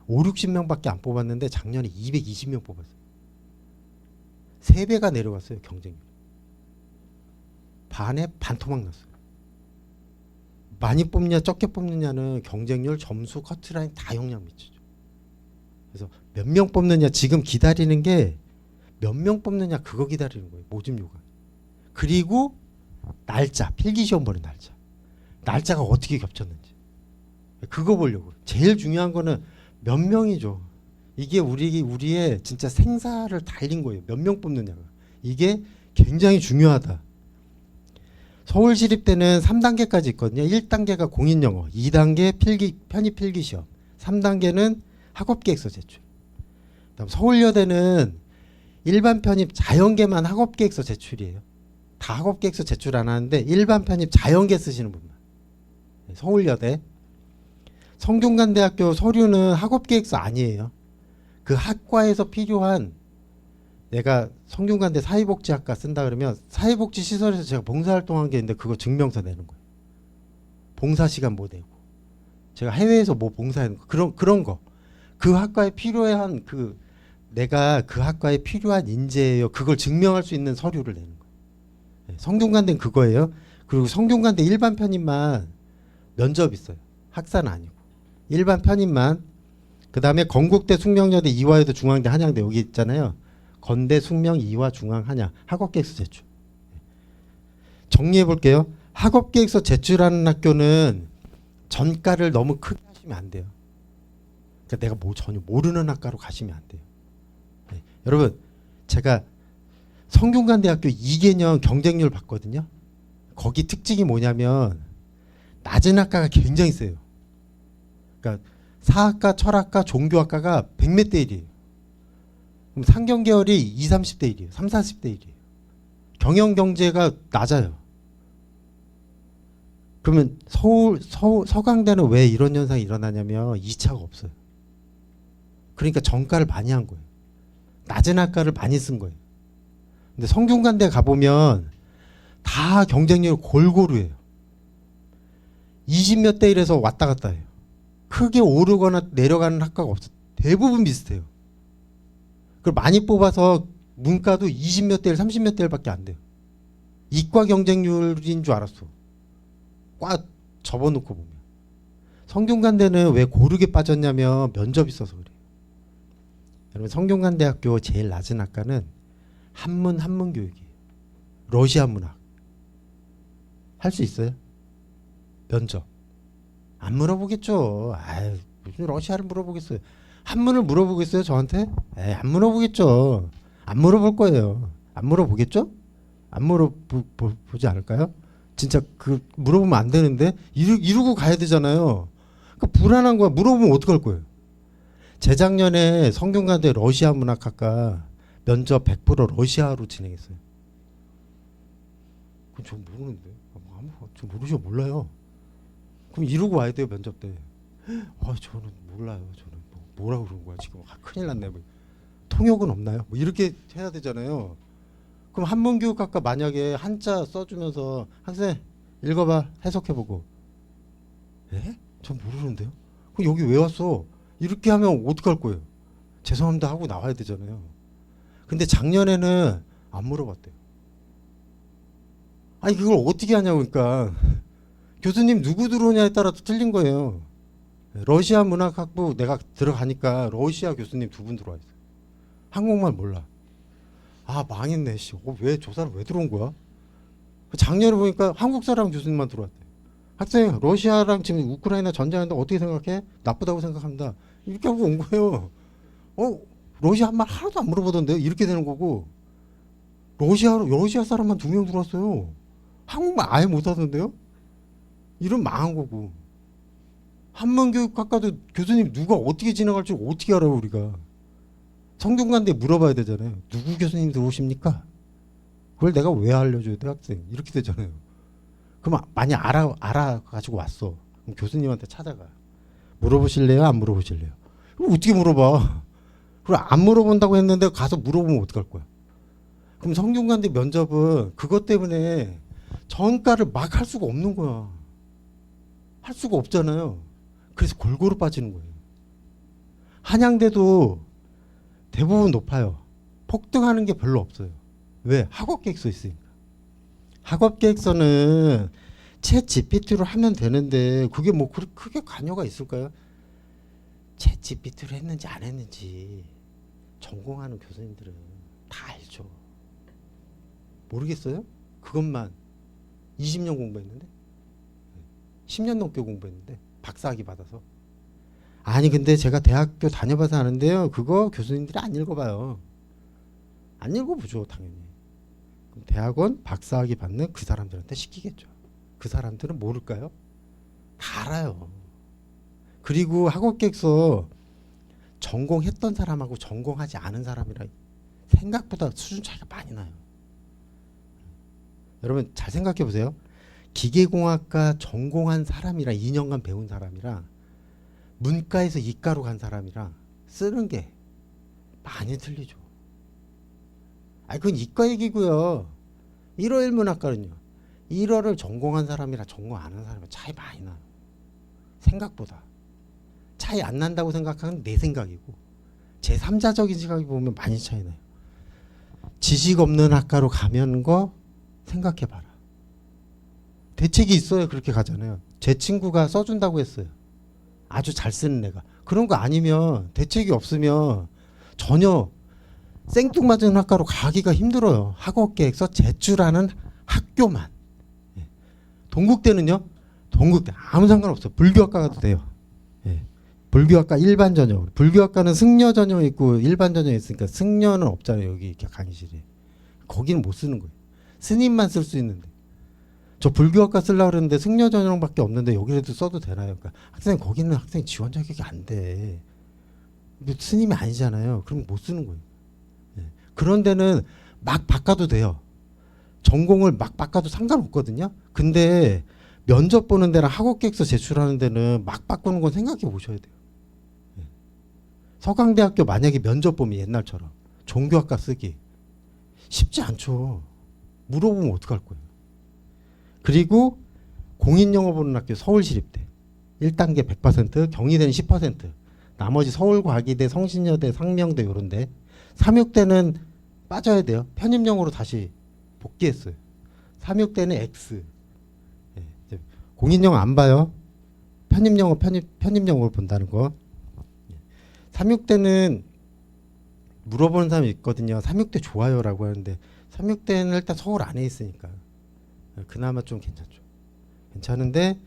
5, 60명밖에 안 뽑았는데 작년에 220명 뽑았어요. 3배가 내려갔어요. 경쟁률. 반에 반토막 났어요. 많이 뽑냐 적게 뽑느냐는 경쟁률, 점수, 커트라인 다 영향 미치죠. 그래서 몇 명 뽑느냐 지금 기다리는 게 몇 명 뽑느냐 그거 기다리는 거예요. 모집 요강. 그리고 날짜, 필기시험 보는 날짜. 날짜가 어떻게 겹쳤는지. 그거 보려고. 제일 중요한 거는 몇 명이죠. 이게 우리의 진짜 생사를 달린 거예요. 몇 명 뽑느냐가. 이게 굉장히 중요하다. 서울시립대는 3단계까지 있거든요. 1단계가 공인영어, 2단계 편입 필기시험, 3단계는 학업계획서 제출. 그다음 서울여대는 일반 편입 자연계만 학업계획서 제출이에요. 다 학업계획서 제출 안 하는데 일반 편입 자연계 쓰시는 분만. 서울여대. 성균관대학교 서류는 학업계획서 아니에요. 그 학과에서 필요한, 내가 성균관대 사회복지학과 쓴다 그러면 사회복지시설에서 제가 봉사활동한 게 있는데 그거 증명서 내는 거예요. 봉사시간 뭐 내고, 제가 해외에서 뭐 봉사하는 거, 그런 거. 그 학과에 필요한 내가 그 학과에 필요한 인재예요. 그걸 증명할 수 있는 서류를 내는 거예요. 네, 성균관대는 그거예요. 그리고 성균관대 일반 편입만 면접 있어요. 학사는 아니고 일반 편입만. 그 다음에 건국대, 숙명여대, 이화여대, 중앙대, 한양대 여기 있잖아요. 건대, 숙명, 이화, 중앙, 한양 학업계획서 제출. 정리해 볼게요. 학업계획서 제출하는 학교는 전가를 너무 크게 하시면 안 돼요. 그러니까 내가 뭐 전혀 모르는 학과로 가시면 안 돼요. 네. 여러분, 제가 성균관대학교 2개년 경쟁률 봤거든요. 거기 특징이 뭐냐면 낮은 학과가 굉장히 세요. 그러니까 사학과, 철학과, 종교학과가 100몇 대 1이에요. 그럼 상경계열이 20, 30대 1이에요. 3, 40대 1이에요. 경영경제가 낮아요. 그러면 서강대는 왜 이런 현상이 일어나냐면 2차가 없어요. 그러니까 전가를 많이 한 거예요. 낮은 학과를 많이 쓴 거예요. 근데 성균관대 가보면 다 경쟁률 골고루 해요. 20몇 대 1에서 왔다 갔다 해요. 크게 오르거나 내려가는 학과가 없어요. 대부분 비슷해요. 그걸 많이 뽑아서 문과도 20몇 대 1, 30몇 대 1밖에 안 돼요. 이과 경쟁률인 줄 알았어. 꽉 접어놓고 보면. 성균관대는 왜 고르게 빠졌냐면 면접이 있어서 그래요. 여러분, 성균관대학교 제일 낮은 학과는 한문 교육이에요. 러시아 문학. 할 수 있어요? 면접. 안 물어보겠죠. 아유, 무슨 러시아를 물어보겠어요. 한문을 물어보겠어요, 저한테? 에이, 안 물어보겠죠. 안 물어볼 거예요. 안 물어보겠죠? 안 물어보지 않을까요? 진짜 물어보면 안 되는데 이러고 가야 되잖아요. 그러니까 불안한 거야. 물어보면 어떡할 거예요? 재작년에 성균관대 러시아 문학학과 면접 100% 러시아로 진행했어요. 그건 전 모르는데. 저 모르죠. 몰라요. 그럼 이러고 와야 돼요, 면접 때. 저는 몰라요. 저는 뭐라고 그러는 거야 지금. 큰일 났네. 통역은 없나요? 이렇게 해야 되잖아요. 그럼 한문교육학과 만약에 한자 써주면서 학생 읽어봐, 해석해보고. 에? 전 모르는데요. 그럼 여기 왜 왔어? 이렇게 하면 어떡할 거예요? 죄송합니다 하고 나와야 되잖아요. 근데 작년에는 안 물어봤대요. 아니 그걸 어떻게 하냐고. 그러니까 교수님 누구 들어오냐에 따라 틀린 거예요. 러시아 문학학부 내가 들어가니까 러시아 교수님 2분 들어와 있어요. 한국말 몰라. 아 망했네. 씨. 왜 저 사람 왜 들어온 거야? 작년에 보니까 한국 사람 교수님만 들어왔대. 학생 러시아랑 지금 우크라이나 전쟁하는데 어떻게 생각해? 나쁘다고 생각합니다. 이렇게 하고 온 거예요. 러시아 한 말 하나도 안 물어보던데요. 이렇게 되는 거고. 러시아 사람만 2명 들어왔어요. 한국말 아예 못하던데요. 이런 망한 거고. 한문교육학과도 교수님 누가 어떻게 진행할지 어떻게 알아요 우리가. 성균관대 물어봐야 되잖아요. 누구 교수님 들어오십니까? 그걸 내가 왜 알려줘야 돼 학생. 이렇게 되잖아요. 그럼 많이 알아가지고 왔어. 그럼 교수님한테 찾아가. 물어보실래요? 안 물어보실래요? 그럼 어떻게 물어봐. 그럼 안 물어본다고 했는데 가서 물어보면 어떡할 거야. 그럼 성균관대 면접은 그것 때문에 전과를 막 할 수가 없는 거야. 할 수가 없잖아요. 그래서 골고루 빠지는 거예요. 한양대도 대부분 높아요. 폭등하는 게 별로 없어요. 왜? 학업계획서 있으니까. 학업계획서는 챗 GPT로 하면 되는데 그게 뭐 크게 관여가 있을까요? 챗 GPT로 했는지 안 했는지 전공하는 교수님들은 다 알죠. 모르겠어요? 그것만 20년 공부했는데 10년 넘게 공부했는데 박사학위 받아서. 아니 근데 제가 대학교 다녀봐서 아는데요. 그거 교수님들이 안 읽어봐요. 안 읽어보죠 당연히. 그럼 대학원 박사학위 받는 그 사람들한테 시키겠죠. 그 사람들은 모를까요? 다 알아요. 그리고 학업계획서 전공했던 사람하고 전공하지 않은 사람이랑 생각보다 수준 차이가 많이 나요. 여러분 잘 생각해 보세요. 기계공학과 전공한 사람이랑 2년간 배운 사람이랑 문과에서 이과로 간 사람이랑 쓰는 게 많이 틀리죠. 아, 그건 이과 얘기고요. 1호 일문학과는요. 1호를 전공한 사람이랑 전공 안 한 사람이 차이 많이 나요. 생각보다. 차이 안 난다고 생각하는 내 생각이고 제3자적인 시각이 보면 많이 차이 나요. 지식 없는 학과로 가면 거 생각해봐라. 대책이 있어야 그렇게 가잖아요. 제 친구가 써준다고 했어요. 아주 잘 쓰는 애가. 그런 거 아니면 대책이 없으면 전혀 생뚱맞은 학과로 가기가 힘들어요. 학업계획서 제출하는 학교만. 예. 동국대는요. 동국대 아무 상관없어요. 불교학과 가도 돼요. 예. 불교학과 일반 전형. 불교학과는 승려 전형 있고 일반 전형 있으니까 승려는 없잖아요. 여기 이렇게 강의실에. 거기는 못 쓰는 거예요. 스님만 쓸 수 있는데. 저 불교학과 쓰려고 그랬는데 승려 전형밖에 없는데 여기라도 써도 되나요? 그러니까 학생 거기는 학생 지원 자격이 안 돼. 스님이 아니잖아요. 그럼 못 쓰는 거예요. 예. 그런 데는 막 바꿔도 돼요. 전공을 막 바꿔도 상관없거든요. 근데 면접 보는 데랑 학업계획서 제출하는 데는 막 바꾸는 건 생각해 보셔야 돼요. 예. 서강대학교 만약에 면접 보면 옛날처럼 종교학과 쓰기 쉽지 않죠. 물어보면 어떡할 거예요. 그리고 공인영어 보는 학교 서울시립대 1단계 100%, 경희대는 10%, 나머지 서울과기대, 성신여대, 상명대 이런데 3육대는 빠져야 돼요. 편입영어로 다시 복귀했어요. 3육대는 X. 예, 공인영어 안 봐요. 편입영어 편입영어로 본다는 거. 3육대는 물어보는 사람이 있거든요. 3육대 좋아요라고 하는데 3육대는 일단 서울 안에 있으니까 그나마 좀 괜찮죠. 괜찮은데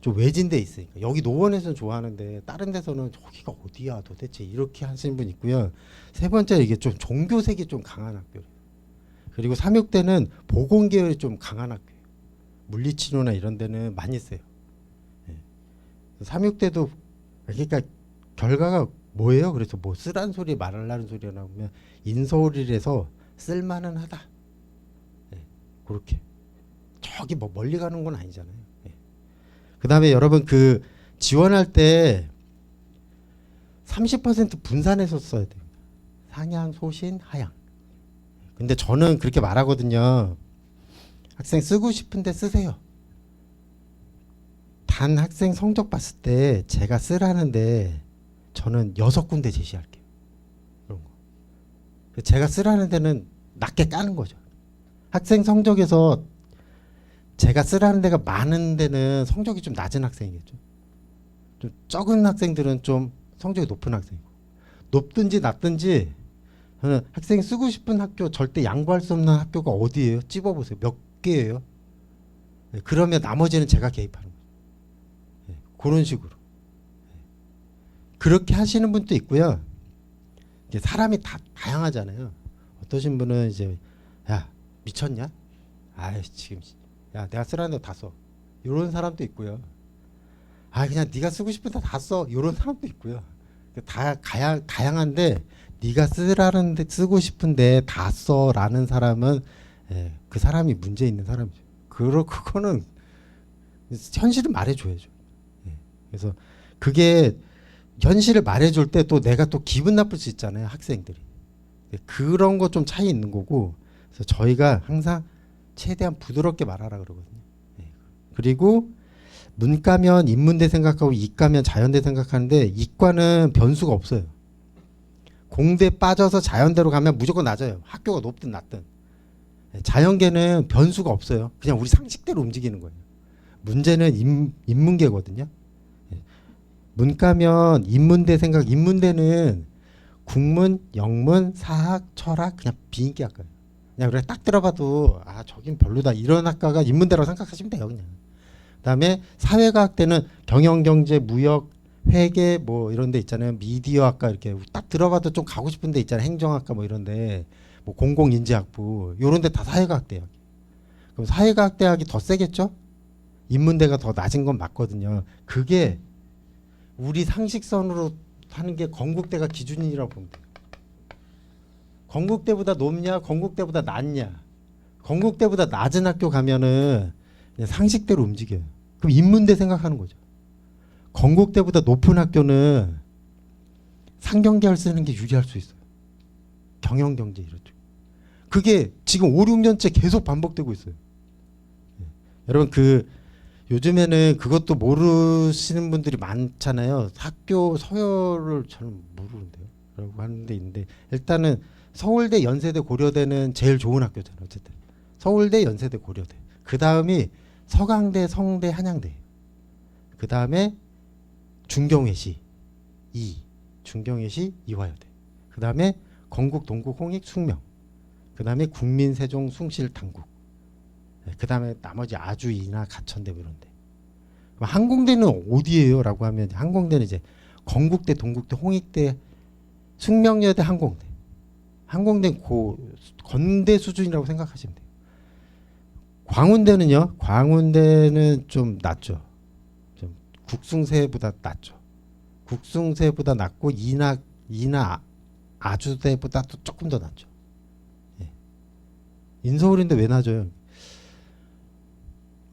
좀 외진데 있으니까 여기 노원에서는 좋아하는데 다른 데서는 저기가 어디야 도대체 이렇게 하시는 분 있고요. 세 번째 이게 좀 종교색이 좀 강한 학교예요. 그리고 3육대는 보건 계열이 좀 강한 학교예요. 물리치료나 이런 데는 많이 써요. 예. 3육대도 그러니까 결과가 뭐예요? 그래서 뭐 쓰란 소리 말하려는 소리가 나오면 인서울이라서 쓸만은 하다. 예. 그렇게 저기 뭐 멀리 가는 건 아니잖아요. 예. 그 다음에 여러분 그 지원할 때 30% 분산해서 써야 됩니다. 상향, 소신, 하향. 근데 저는 그렇게 말하거든요. 학생 쓰고 싶은데 쓰세요. 단 학생 성적 봤을 때 제가 쓰라는데 저는 6군데 제시할게요. 그런 거. 제가 쓰라는 데는 낮게 까는 거죠. 학생 성적에서 제가 쓰라는 데가 많은 데는 성적이 좀 낮은 학생이겠죠. 좀 적은 학생들은 좀 성적이 높은 학생이고 높든지 낮든지 저는 학생이 쓰고 싶은 학교 절대 양보할 수 없는 학교가 어디예요? 찝어보세요. 몇 개예요? 네, 그러면 나머지는 제가 개입하는 거죠. 네, 그런 식으로. 네. 그렇게 하시는 분도 있고요. 이게 사람이 다 다양하잖아요. 어떠신 분은 이제 야 미쳤냐? 아이 지금 야 내가 쓰라는 데 다 써. 이런 사람도 있고요. 아 그냥 네가 쓰고 싶은 데 다 써. 이런 사람도 있고요. 다 다양한데 네가 쓰라는 데 쓰고 싶은데 다 써라는 사람은 예, 그 사람이 문제 있는 사람이죠. 그거는 현실을 말해줘야죠. 예, 그래서 그게 현실을 말해줄 때 또 내가 또 기분 나쁠 수 있잖아요. 학생들이. 그런 거 좀 차이 있는 거고 그래서 저희가 항상 최대한 부드럽게 말하라 그러거든요. 예. 그리고 문과면 인문대 생각하고 이과면 자연대 생각하는데 이과는 변수가 없어요. 공대 빠져서 자연대로 가면 무조건 낮아요. 학교가 높든 낮든. 자연계는 변수가 없어요. 그냥 우리 상식대로 움직이는 거예요. 문제는 인문계거든요. 문과면 인문대 생각, 인문대는 국문, 영문, 사학, 철학 그냥 비인기 학과예요. 그냥 그래 딱 들어봐도 아 저긴 별로다 이런 학과가 인문대라고 생각하시면 돼요. 그냥. 그다음에 사회과학대는 경영, 경제, 무역, 회계 뭐 이런 데 있잖아요. 미디어 학과 이렇게 딱 들어봐도 좀 가고 싶은 데 있잖아요. 행정학과 뭐 이런 데. 뭐 공공인지학부 이런 데 다 사회과학 대학. 그럼 사회과학 대학이 더 세겠죠? 인문대가 더 낮은 건 맞거든요. 그게 우리 상식선으로 하는 게 건국대가 기준이라고 보면 돼요. 건국대보다 높냐? 건국대보다 낮냐? 건국대보다 낮은 학교 가면은 그냥 상식대로 움직여요. 그럼 인문대 생각하는 거죠. 건국대보다 높은 학교는 상경계열 쓰는 게 유리할 수 있어요. 경영경제 이런 쪽. 그게 지금 5, 6년째 계속 반복되고 있어요. 여러분 요즘에는 그것도 모르시는 분들이 많잖아요. 학교 서열을 저는 모르는데요. 라고 하는 데 있는데 일단은 서울대, 연세대, 고려대는 제일 좋은 학교잖아요. 어쨌든 서울대, 연세대, 고려대. 그 다음이 서강대, 성대, 한양대. 그 다음에 중경외시 2, 중경외시 이화여대. 그 다음에 건국, 동국, 홍익, 숙명. 그 다음에 국민, 세종, 숭실, 당국. 그 다음에 나머지 아주이나 가천대 이런데. 항공대는 어디예요? 라고 하면 항공대는 이제 건국대, 동국대, 홍익대, 숙명여대, 항공대. 항공대는 건대 수준이라고 생각하시면 돼요. 광운대는요. 광운대는 좀 낮죠. 좀 국숭세보다 낮죠. 국숭세보다 낮고 이나 아주대보다 또 조금 더 낮죠. 예. 인서울인데 왜 낮아요?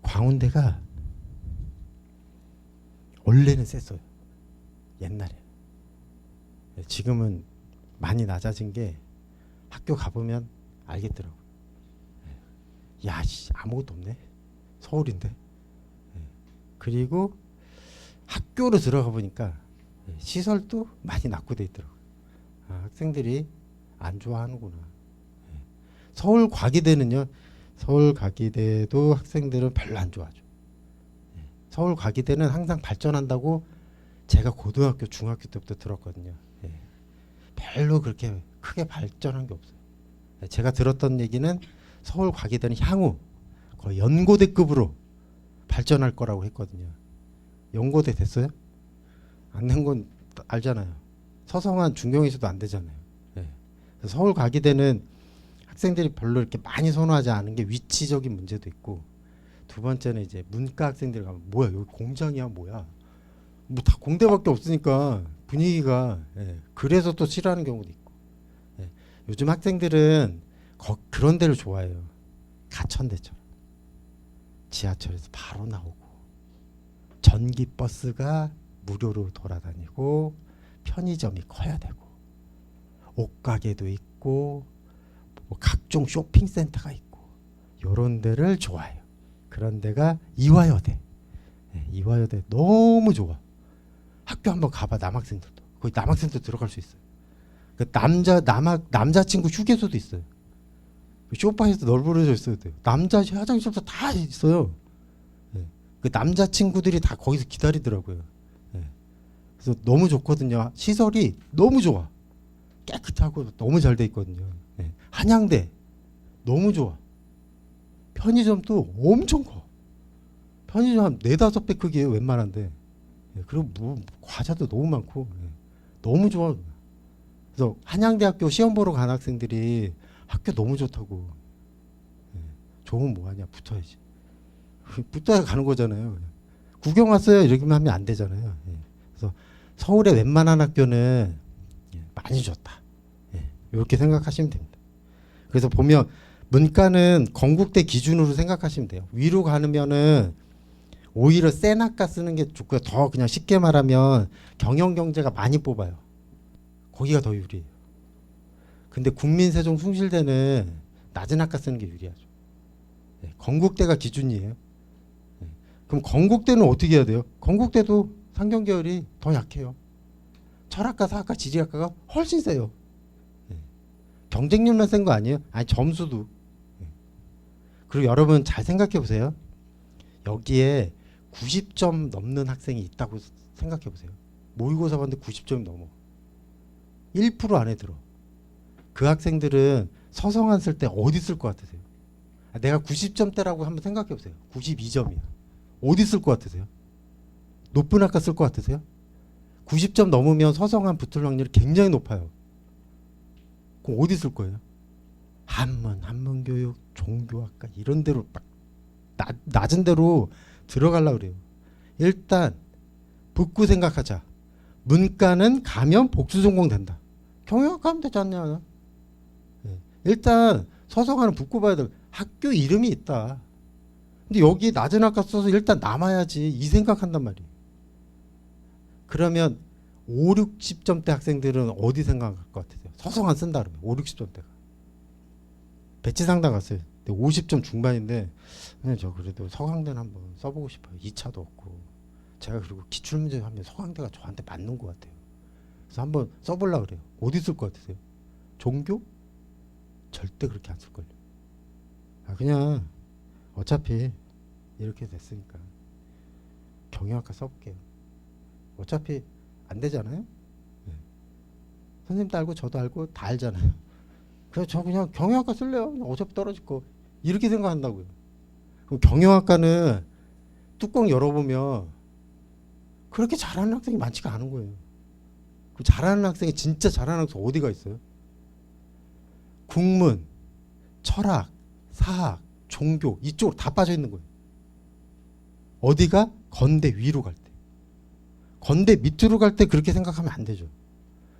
광운대가 원래는 셌어요. 옛날에. 지금은 많이 낮아진 게 학교 가보면 알겠더라고요. 야, 아무것도 없네. 서울인데. 그리고 학교로 들어가 보니까 시설도 많이 낙후돼 있더라고요. 학생들이 안 좋아하는구나. 서울 과기대는요. 서울 과기대도 학생들은 별로 안 좋아하죠. 서울 과기대는 항상 발전한다고 제가 고등학교, 중학교 때부터 들었거든요. 별로 그렇게 크게 발전한 게 없어요. 제가 들었던 얘기는 서울 과기대는 향후 거의 연고대급으로 발전할 거라고 했거든요. 연고대 됐어요? 안 된 건 알잖아요. 서성한 중경에서도 안 되잖아요. 서울 과기대는 학생들이 별로 이렇게 많이 선호하지 않은 게 위치적인 문제도 있고, 두 번째는 이제 문과 학생들 가면 뭐야 여기 공장이야 뭐야 뭐 다 공대밖에 없으니까 분위기가 그래서 또 싫어하는 경우도 있고. 요즘 학생들은 그런 데를 좋아해요. 가천대처럼 지하철에서 바로 나오고 전기버스가 무료로 돌아다니고 편의점이 커야 되고 옷가게도 있고 뭐 각종 쇼핑센터가 있고 요런 데를 좋아해요. 그런 데가 이화여대. 이화여대 너무 좋아. 학교 한번 가봐. 남학생들도 거기 남학생도 들어갈 수 있어요. 그 남자친구 휴게소도 있어요. 쇼파에서 널브러져 있어야 돼요. 남자 화장실도 다 있어요. 그 남자친구들이 다 거기서 기다리더라고요. 그래서 너무 좋거든요. 시설이 너무 좋아. 깨끗하고 너무 잘 돼 있거든요. 한양대 너무 좋아. 편의점도 엄청 커. 편의점 한 4-5배 크기예요. 웬만한데. 그리고 뭐 과자도 너무 많고 너무 좋아. 그래서 한양대학교 시험 보러 간 학생들이 학교 너무 좋다고. 좋으면 뭐하냐. 붙어야지. 붙어야 가는 거잖아요. 구경 왔어요. 이렇게 하면 안 되잖아요. 그래서 서울의 웬만한 학교는 많이 좋다. 이렇게 생각하시면 됩니다. 그래서 보면 문과는 건국대 기준으로 생각하시면 돼요. 위로 가면은 오히려 센 학과 쓰는 게 좋고요. 더 그냥 쉽게 말하면 경영경제가 많이 뽑아요. 거기가 더 유리해요. 근데 국민세종 숭실대는 낮은 학과 쓰는 게 유리하죠. 건국대가 기준이에요. 그럼 건국대는 어떻게 해야 돼요? 건국대도 상경계열이 더 약해요. 철학과, 사학과, 지리학과가 훨씬 세요. 경쟁률만 센 거 아니에요? 아니 점수도. 그리고 여러분 잘 생각해 보세요. 여기에 90점 넘는 학생이 있다고 생각해 보세요. 모의고사 봤는데 90점이 넘어. 1% 안에 들어. 그 학생들은 서성한 쓸 때 어디 쓸 것 같으세요? 내가 90점대라고 한번 생각해 보세요. 92점이야. 어디 쓸 것 같으세요? 높은 학과 쓸 것 같으세요? 90점 넘으면 서성한 붙을 확률이 굉장히 높아요. 그럼 어디 쓸 거예요? 한문교육, 종교학과 이런 데로 막 낮은 데로 들어가려고 그래요. 일단 붙고 생각하자. 문과는 가면 복수 전공 된다. 경영학과 하면 되지 않냐. 일단 서성하는 붙고 봐야 돼. 학교 이름이 있다. 근데 여기 낮은 학과 써서 일단 남아야지 이 생각한단 말이에요. 그러면 5, 60점대 학생들은 어디 생각할 것 같으세요? 서성안 쓴다 그러면 5, 60점대가 배치 상담 갔어요. 근데 50점 중반인데 그냥 저 그래도 서강대는 한번 써보고 싶어요. 2차도 없고 제가 그리고 기출문제 하면 서강대가 저한테 맞는 것 같아요. 그래서 한번 써보려고 그래요. 어디 쓸 것 같으세요? 종교? 절대 그렇게 안 쓸걸요. 그냥 어차피 이렇게 됐으니까 경영학과 써볼게요. 어차피 안 되잖아요. 네. 선생님도 알고 저도 알고 다 알잖아요. 그래서 저 그냥 경영학과 쓸래요. 그냥 어차피 떨어질 거. 이렇게 생각한다고요. 그럼 경영학과는 뚜껑 열어보면 그렇게 잘하는 학생이 많지가 않은 거예요. 그 잘하는 학생이 진짜 잘하는 학생 어디가 있어요? 국문, 철학, 사학, 종교 이쪽으로 다 빠져 있는 거예요. 어디가? 건대 위로 갈 때. 건대 밑으로 갈 때 그렇게 생각하면 안 되죠.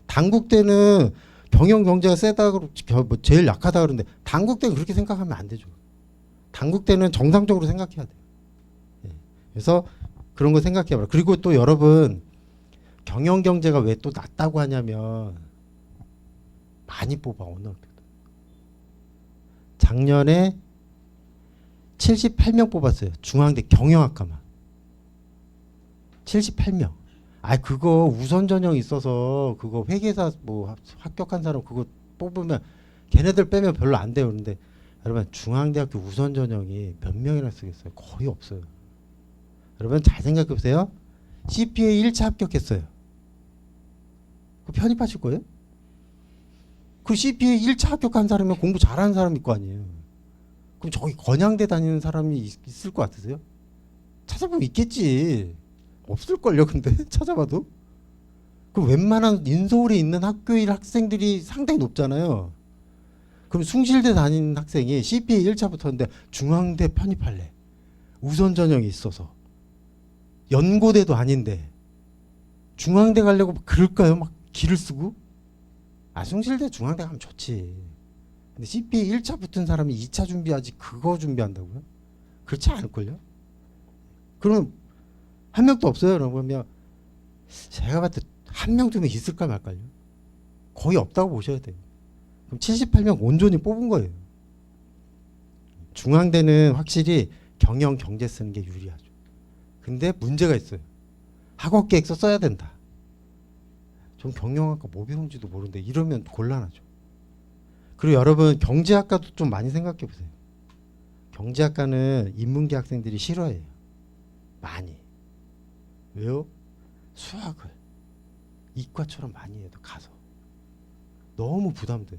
단국대는 경영 경제가 세다고 뭐 제일 약하다 그러는데 단국대는 그렇게 생각하면 안 되죠. 단국대는 정상적으로 생각해야 돼요. 예. 그래서 그런 거 생각해봐라. 그리고 또 여러분 경영 경제가 왜 또 낮다고 하냐면 많이 뽑아 어느 학교도. 작년에 78명 뽑았어요. 중앙대 경영학과만. 78명. 아 그거 우선 전형 있어서 그거 회계사 뭐 합격한 사람 그거 뽑으면 걔네들 빼면 별로 안 돼요. 그런데 여러분 중앙대학교 우선 전형이 몇 명이나 쓰겠어요? 거의 없어요. 여러분 잘 생각해 보세요. CPA 1차 합격했어요. 그 편입하실 거예요? 그 CPA 1차 합격한 사람이면 공부 잘하는 사람일 거 아니에요. 그럼 저기 건양대 다니는 사람이 있을 것 같으세요? 찾아보면 있겠지. 없을걸요. 근데 찾아봐도. 그 웬만한 인서울에 있는 학교의 학생들이 상당히 높잖아요. 그럼 숭실대 다니는 학생이 CPA 1차부터인데 중앙대 편입할래. 우선 전형이 있어서. 연고대도 아닌데 중앙대 가려고 그럴까요? 막 기를 쓰고. 숭실대 중앙대 가면 좋지. 근데 CPA 1차 붙은 사람이 2차 준비하지 그거 준비한다고요? 그렇지 않을걸요? 그러면 한 명도 없어요. 그러면 제가 봤을 때 한 명, 두 명 있을까 말까요? 거의 없다고 보셔야 돼요. 그럼 78명 온전히 뽑은 거예요. 중앙대는 확실히 경영, 경제 쓰는 게 유리하죠. 근데 문제가 있어요. 학업 계획서 써야 된다. 전 경영학과 뭐 배운지도 모르는데 이러면 곤란하죠. 그리고 여러분 경제학과도 좀 많이 생각해 보세요. 경제학과는 인문계 학생들이 싫어해요. 많이. 왜요? 수학을 이과처럼 많이 해도 가서 너무 부담돼요.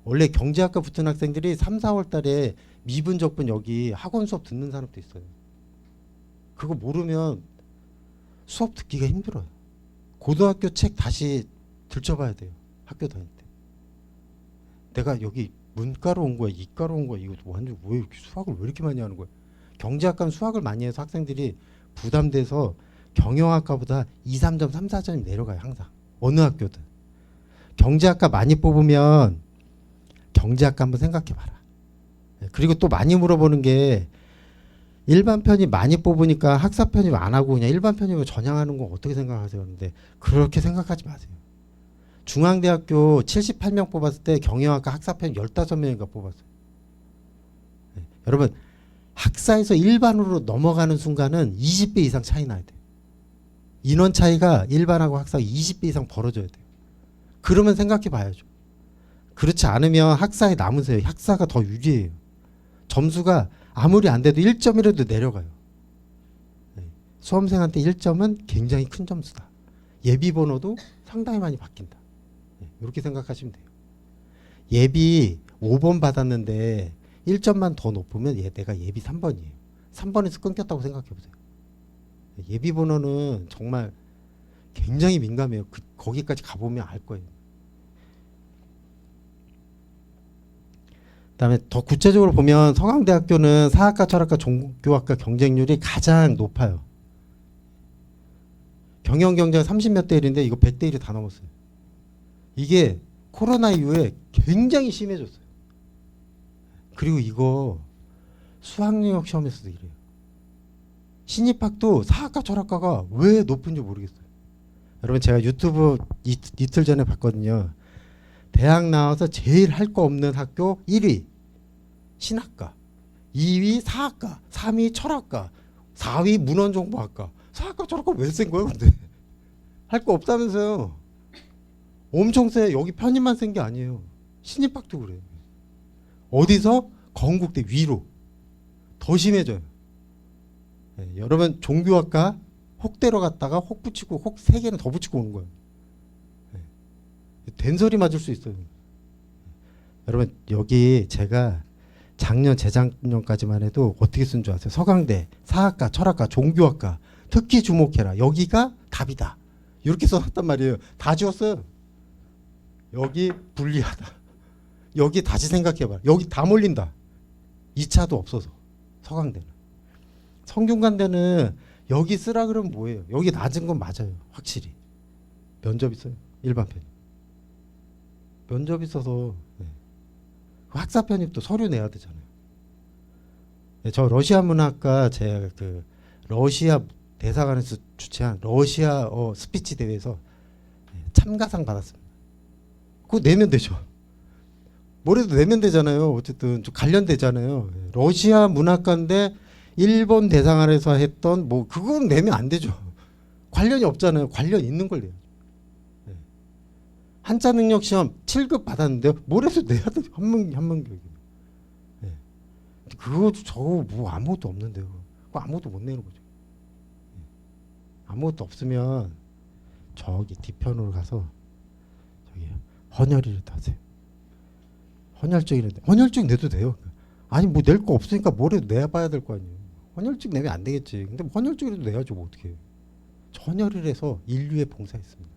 원래 경제학과 붙은 학생들이 3, 4월 달에 미분 적분 여기 학원 수업 듣는 사람도 있어요. 그거 모르면 수업 듣기가 힘들어요. 고등학교 책 다시 들춰봐야 돼요. 학교 다닐 때. 내가 여기 문과로 온 거야, 이과로 온 거야. 이거 완전 왜 이렇게 수학을 왜 이렇게 많이 하는 거야? 경제학과는 수학을 많이 해서 학생들이 부담돼서 경영학과보다 2, 3점, 3, 4점이 내려가요. 항상. 어느 학교든. 경제학과 많이 뽑으면 경제학과 한번 생각해봐라. 그리고 또 많이 물어보는 게 일반 편입 많이 뽑으니까 학사 편입 안 하고 그냥 일반 편입을 전향하는 거 어떻게 생각하세요? 그런데 그렇게 생각하지 마세요. 중앙대학교 78명 뽑았을 때 경영학과 학사 편입 15명인가 뽑았어요. 네. 여러분 학사에서 일반으로 넘어가는 순간은 20배 이상 차이 나야 돼요. 인원 차이가 일반하고 학사 20배 이상 벌어져야 돼요. 그러면 생각해 봐야죠. 그렇지 않으면 학사에 남으세요. 학사가 더 유리해요. 점수가 아무리 안 돼도 1점이라도 내려가요. 네. 수험생한테 1점은 굉장히 큰 점수다. 예비 번호도 상당히 많이 바뀐다. 네. 이렇게 생각하시면 돼요. 예비 5번 받았는데 1점만 더 높으면 내가 예비 3번이에요. 3번에서 끊겼다고 생각해 보세요. 예비 번호는 정말 굉장히 민감해요. 거기까지 가보면 알 거예요. 그다음에 더 구체적으로 보면 서강대학교는 사학과, 철학과, 종교학과 경쟁률이 가장 높아요. 경영 경제가 30몇 대 1인데 이거 100대 1이 다 넘었어요. 이게 코로나 이후에 굉장히 심해졌어요. 그리고 이거 수학능력 시험에서도 이래요. 신입학도 사학과, 철학과가 왜 높은지 모르겠어요. 여러분 제가 유튜브 이틀 전에 봤거든요. 대학 나와서 제일 할 거 없는 학교 1위 신학과, 2위 사학과, 3위 철학과, 4위 문헌정보학과. 사학과 철학과 왜 센 거예요 근데? 할 거 없다면서요. 엄청 세. 여기 편입만 센 게 아니에요. 신입학도 그래요. 어디서? 건국대 위로 더 심해져요. 네, 여러분 종교학과 혹대로 갔다가 혹 붙이고 혹 3개는 더 붙이고 오는 거예요. 네. 된소리 맞을 수 있어요. 여러분 여기 제가 작년 재작년까지만 해도 어떻게 쓴 줄 아세요? 서강대, 사학과, 철학과, 종교학과 특히 주목해라. 여기가 답이다. 이렇게 써놨단 말이에요. 다 지웠어요. 여기 불리하다. 여기 다시 생각해봐. 여기 다 몰린다. 2차도 없어서. 서강대는. 성균관대는 여기 쓰라 그러면 뭐예요? 여기 낮은 건 맞아요. 확실히. 면접 있어요. 일반 편입. 면접 있어서 네. 학사 편입도 서류 내야 되잖아요. 네, 저 러시아 문학과 제가 그 러시아 대사관에서 주최한 러시아어 스피치 대회에서 참가상 받았습니다. 그거 내면 되죠. 뭐래도 내면 되잖아요. 어쨌든 좀 관련되잖아요. 러시아 문학과인데 일본 대사관에서 했던 뭐 그건 내면 안 되죠. 관련이 없잖아요. 관련 있는 걸 내요. 한자 능력 시험 7급 받았는데요. 뭐래도 내야 돼. 한문교육. 그거 저거 뭐 아무것도 없는데요. 그거 아무것도 못 내는 거죠. 아무것도 없으면 저기 뒤편으로 가서 저기 헌혈이라도 하세요. 헌혈증이라도 헌혈증 내도 돼요. 아니 뭐 낼 거 없으니까 뭐라도 내봐야 될 거 아니에요. 헌혈증 내면 안 되겠지. 근데 헌혈증이라도 내야죠. 뭐 어떻게 해요. 헌혈을 해서 인류에 봉사했습니다.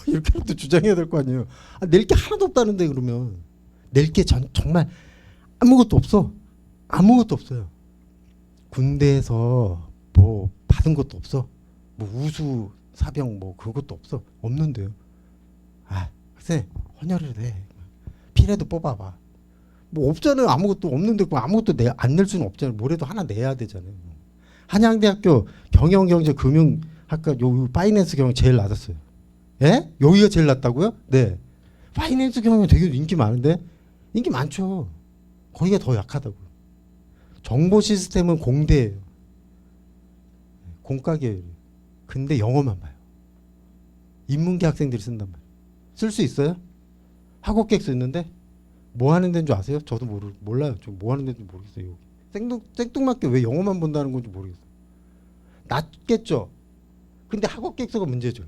이렇게라도 주장해야 될 거 아니에요. 낼 게 하나도 없다는데 그러면 낼 게 정말 아무것도 없어. 아무것도 없어요. 군대에서 뭐 받은 것도 없어. 뭐 우수 사병 뭐 그것도 없어. 없는데요. 학생 헌혈을 해. 피라도 뽑아봐. 뭐 없잖아요. 아무것도 없는데 뭐 아무것도 안 낼 수는 없잖아요. 뭐래도 하나 내야 되잖아요. 한양대학교 경영경제금융학과 요 파이낸스 경영 제일 낮았어요. 예? 여기가 제일 낮다고요? 네. 파이낸스 경영 되게 인기 많은데 인기 많죠. 거기가 더 약하다고요. 정보 시스템은 공대예요. 공과계열이에요. 근데 영어만 봐요. 인문계 학생들이 쓴단 말이에요. 쓸 수 있어요? 학업객 쓰는데 뭐 하는 데인 줄 아세요? 저도 몰라요. 저 뭐 하는 데인지 모르겠어요. 여기. 생뚱맞게 왜 영어만 본다는 건지 모르겠어요. 낮겠죠. 근데 학업객수가 문제죠.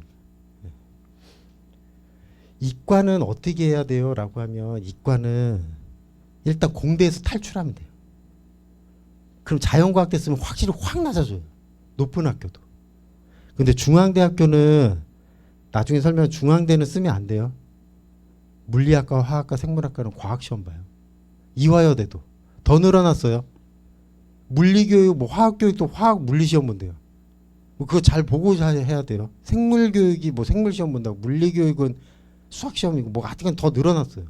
이과는 어떻게 해야 돼요? 라고 하면 이과는 일단 공대에서 탈출하면 돼요. 그럼 자연과학대 쓰면 확실히 확 낮아져요. 높은 학교도. 근데 중앙대학교는 나중에 설명 중앙대는 쓰면 안 돼요. 물리학과, 화학과, 생물학과는 과학시험 봐요. 이화여대도 더 늘어났어요. 물리교육, 뭐 화학교육도 화학 물리시험 본대요. 뭐 그거 잘 보고 해야 돼요. 생물교육이 뭐 생물시험 본다고 물리교육은 수학시험이고 뭐 하여튼 더 늘어났어요.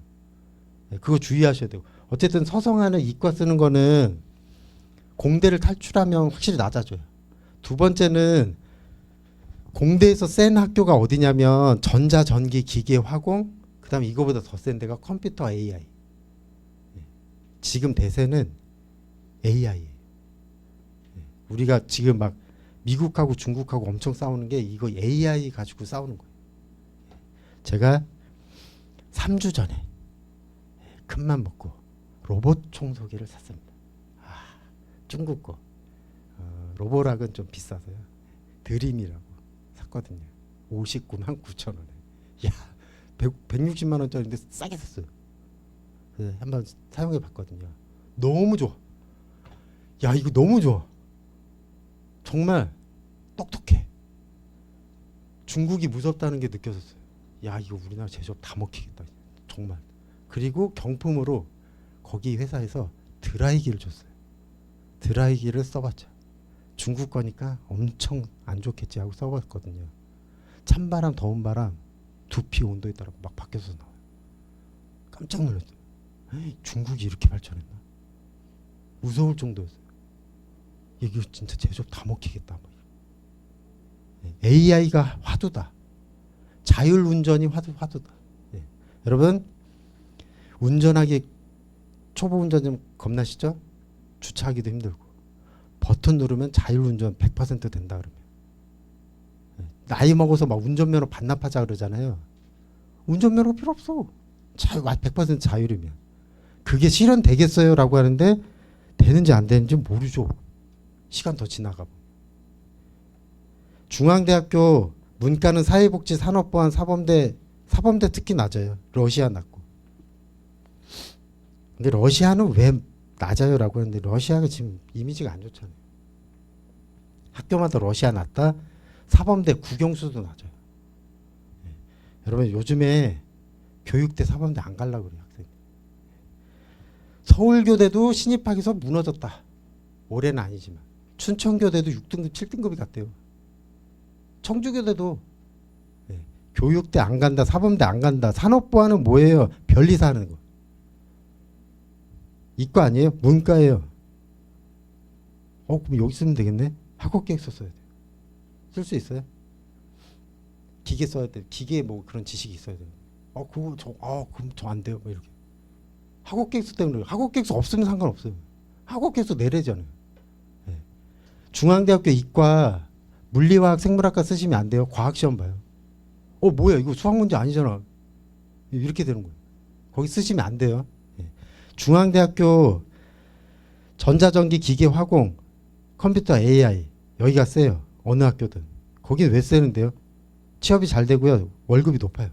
그거 주의하셔야 되고. 어쨌든 서성하는 이과 쓰는 거는 공대를 탈출하면 확실히 낮아져요. 두 번째는 공대에서 센 학교가 어디냐면 전자, 전기, 기계, 화공, 그 다음에 이거보다 더 센 데가 컴퓨터, AI. 지금 대세는 AI예요. 우리가 지금 막 미국하고 중국하고 엄청 싸우는 게 이거 AI 가지고 싸우는 거예요. 제가 3주 전에 큰맘 먹고 로봇 청소기를 샀습니다. 중국 거. 로보락은 좀 비싸서요. 드림이라고 샀거든요. 59만 9천 원에. 야, 160만 원짜리인데 싸게 샀어요. 한번 사용해 봤거든요. 너무 좋아. 야, 이거 너무 좋아. 정말 똑똑해. 중국이 무섭다는 게 느껴졌어요. 야, 이거 우리나라 제조업 다 먹히겠다. 정말. 그리고 경품으로 거기 회사에서 드라이기를 줬어요. 드라이기를 써봤죠. 중국 거니까 엄청 안 좋겠지 하고 써봤거든요. 찬바람, 더운 바람, 두피 온도에 따라 막 바뀌어서 나와요. 깜짝 놀랐어요. 중국이 이렇게 발전했나? 무서울 정도였어요. 이거 진짜 제조업 다 먹히겠다. AI가 화두다. 자율 운전이 화두다. 예. 여러분 운전하기 초보 운전 좀 겁나시죠? 주차하기도 힘들고 버튼 누르면 자율 운전 100% 된다 그러면. 예. 나이 먹어서 막 운전면허 반납하자 그러잖아요. 운전면허 필요 없어. 100% 자율이면. 그게 실현되겠어요라고 하는데 되는지 안 되는지 모르죠. 시간 더 지나가고. 중앙대학교 문과는 사회복지 산업보안 사범대 특히 낮아요. 러시아 낮고. 근데 러시아는 왜 낮아요라고 하는데 러시아가 지금 이미지가 안 좋잖아요. 학교마다 러시아 낮다. 사범대 국영수도 낮아요. 네. 여러분 요즘에 교육대 사범대 안 가려고 그래요. 학생. 서울교대도 신입학에서 무너졌다. 올해는 아니지만. 춘천교대도 6등급 7등급이 갔대요. 청주교대도 네. 교육대 안 간다. 사범대 안 간다. 산업보안은 뭐예요? 변리사 하는 거. 이과 아니에요? 문과예요. 그럼 여기 쓰면 되겠네? 학업계획서 써야 돼요. 쓸 수 있어요? 기계 써야 돼요. 기계에 뭐 그런 지식이 있어야 돼요. 그럼 저 안 돼요. 뭐 이렇게. 학업계획서 때문에 학업계획서 없으면 상관없어요. 학업계획서 내래잖아요. 네. 중앙대학교 이과 물리화학 생물학과 쓰시면 안 돼요. 과학시험 봐요. 뭐야 이거 수학 문제 아니잖아. 이렇게 되는 거예요. 거기 쓰시면 안 돼요. 네. 중앙대학교 전자전기 기계화공 컴퓨터 AI 여기가 세요. 어느 학교든. 거긴 왜 세는데요? 취업이 잘 되고요. 월급이 높아요.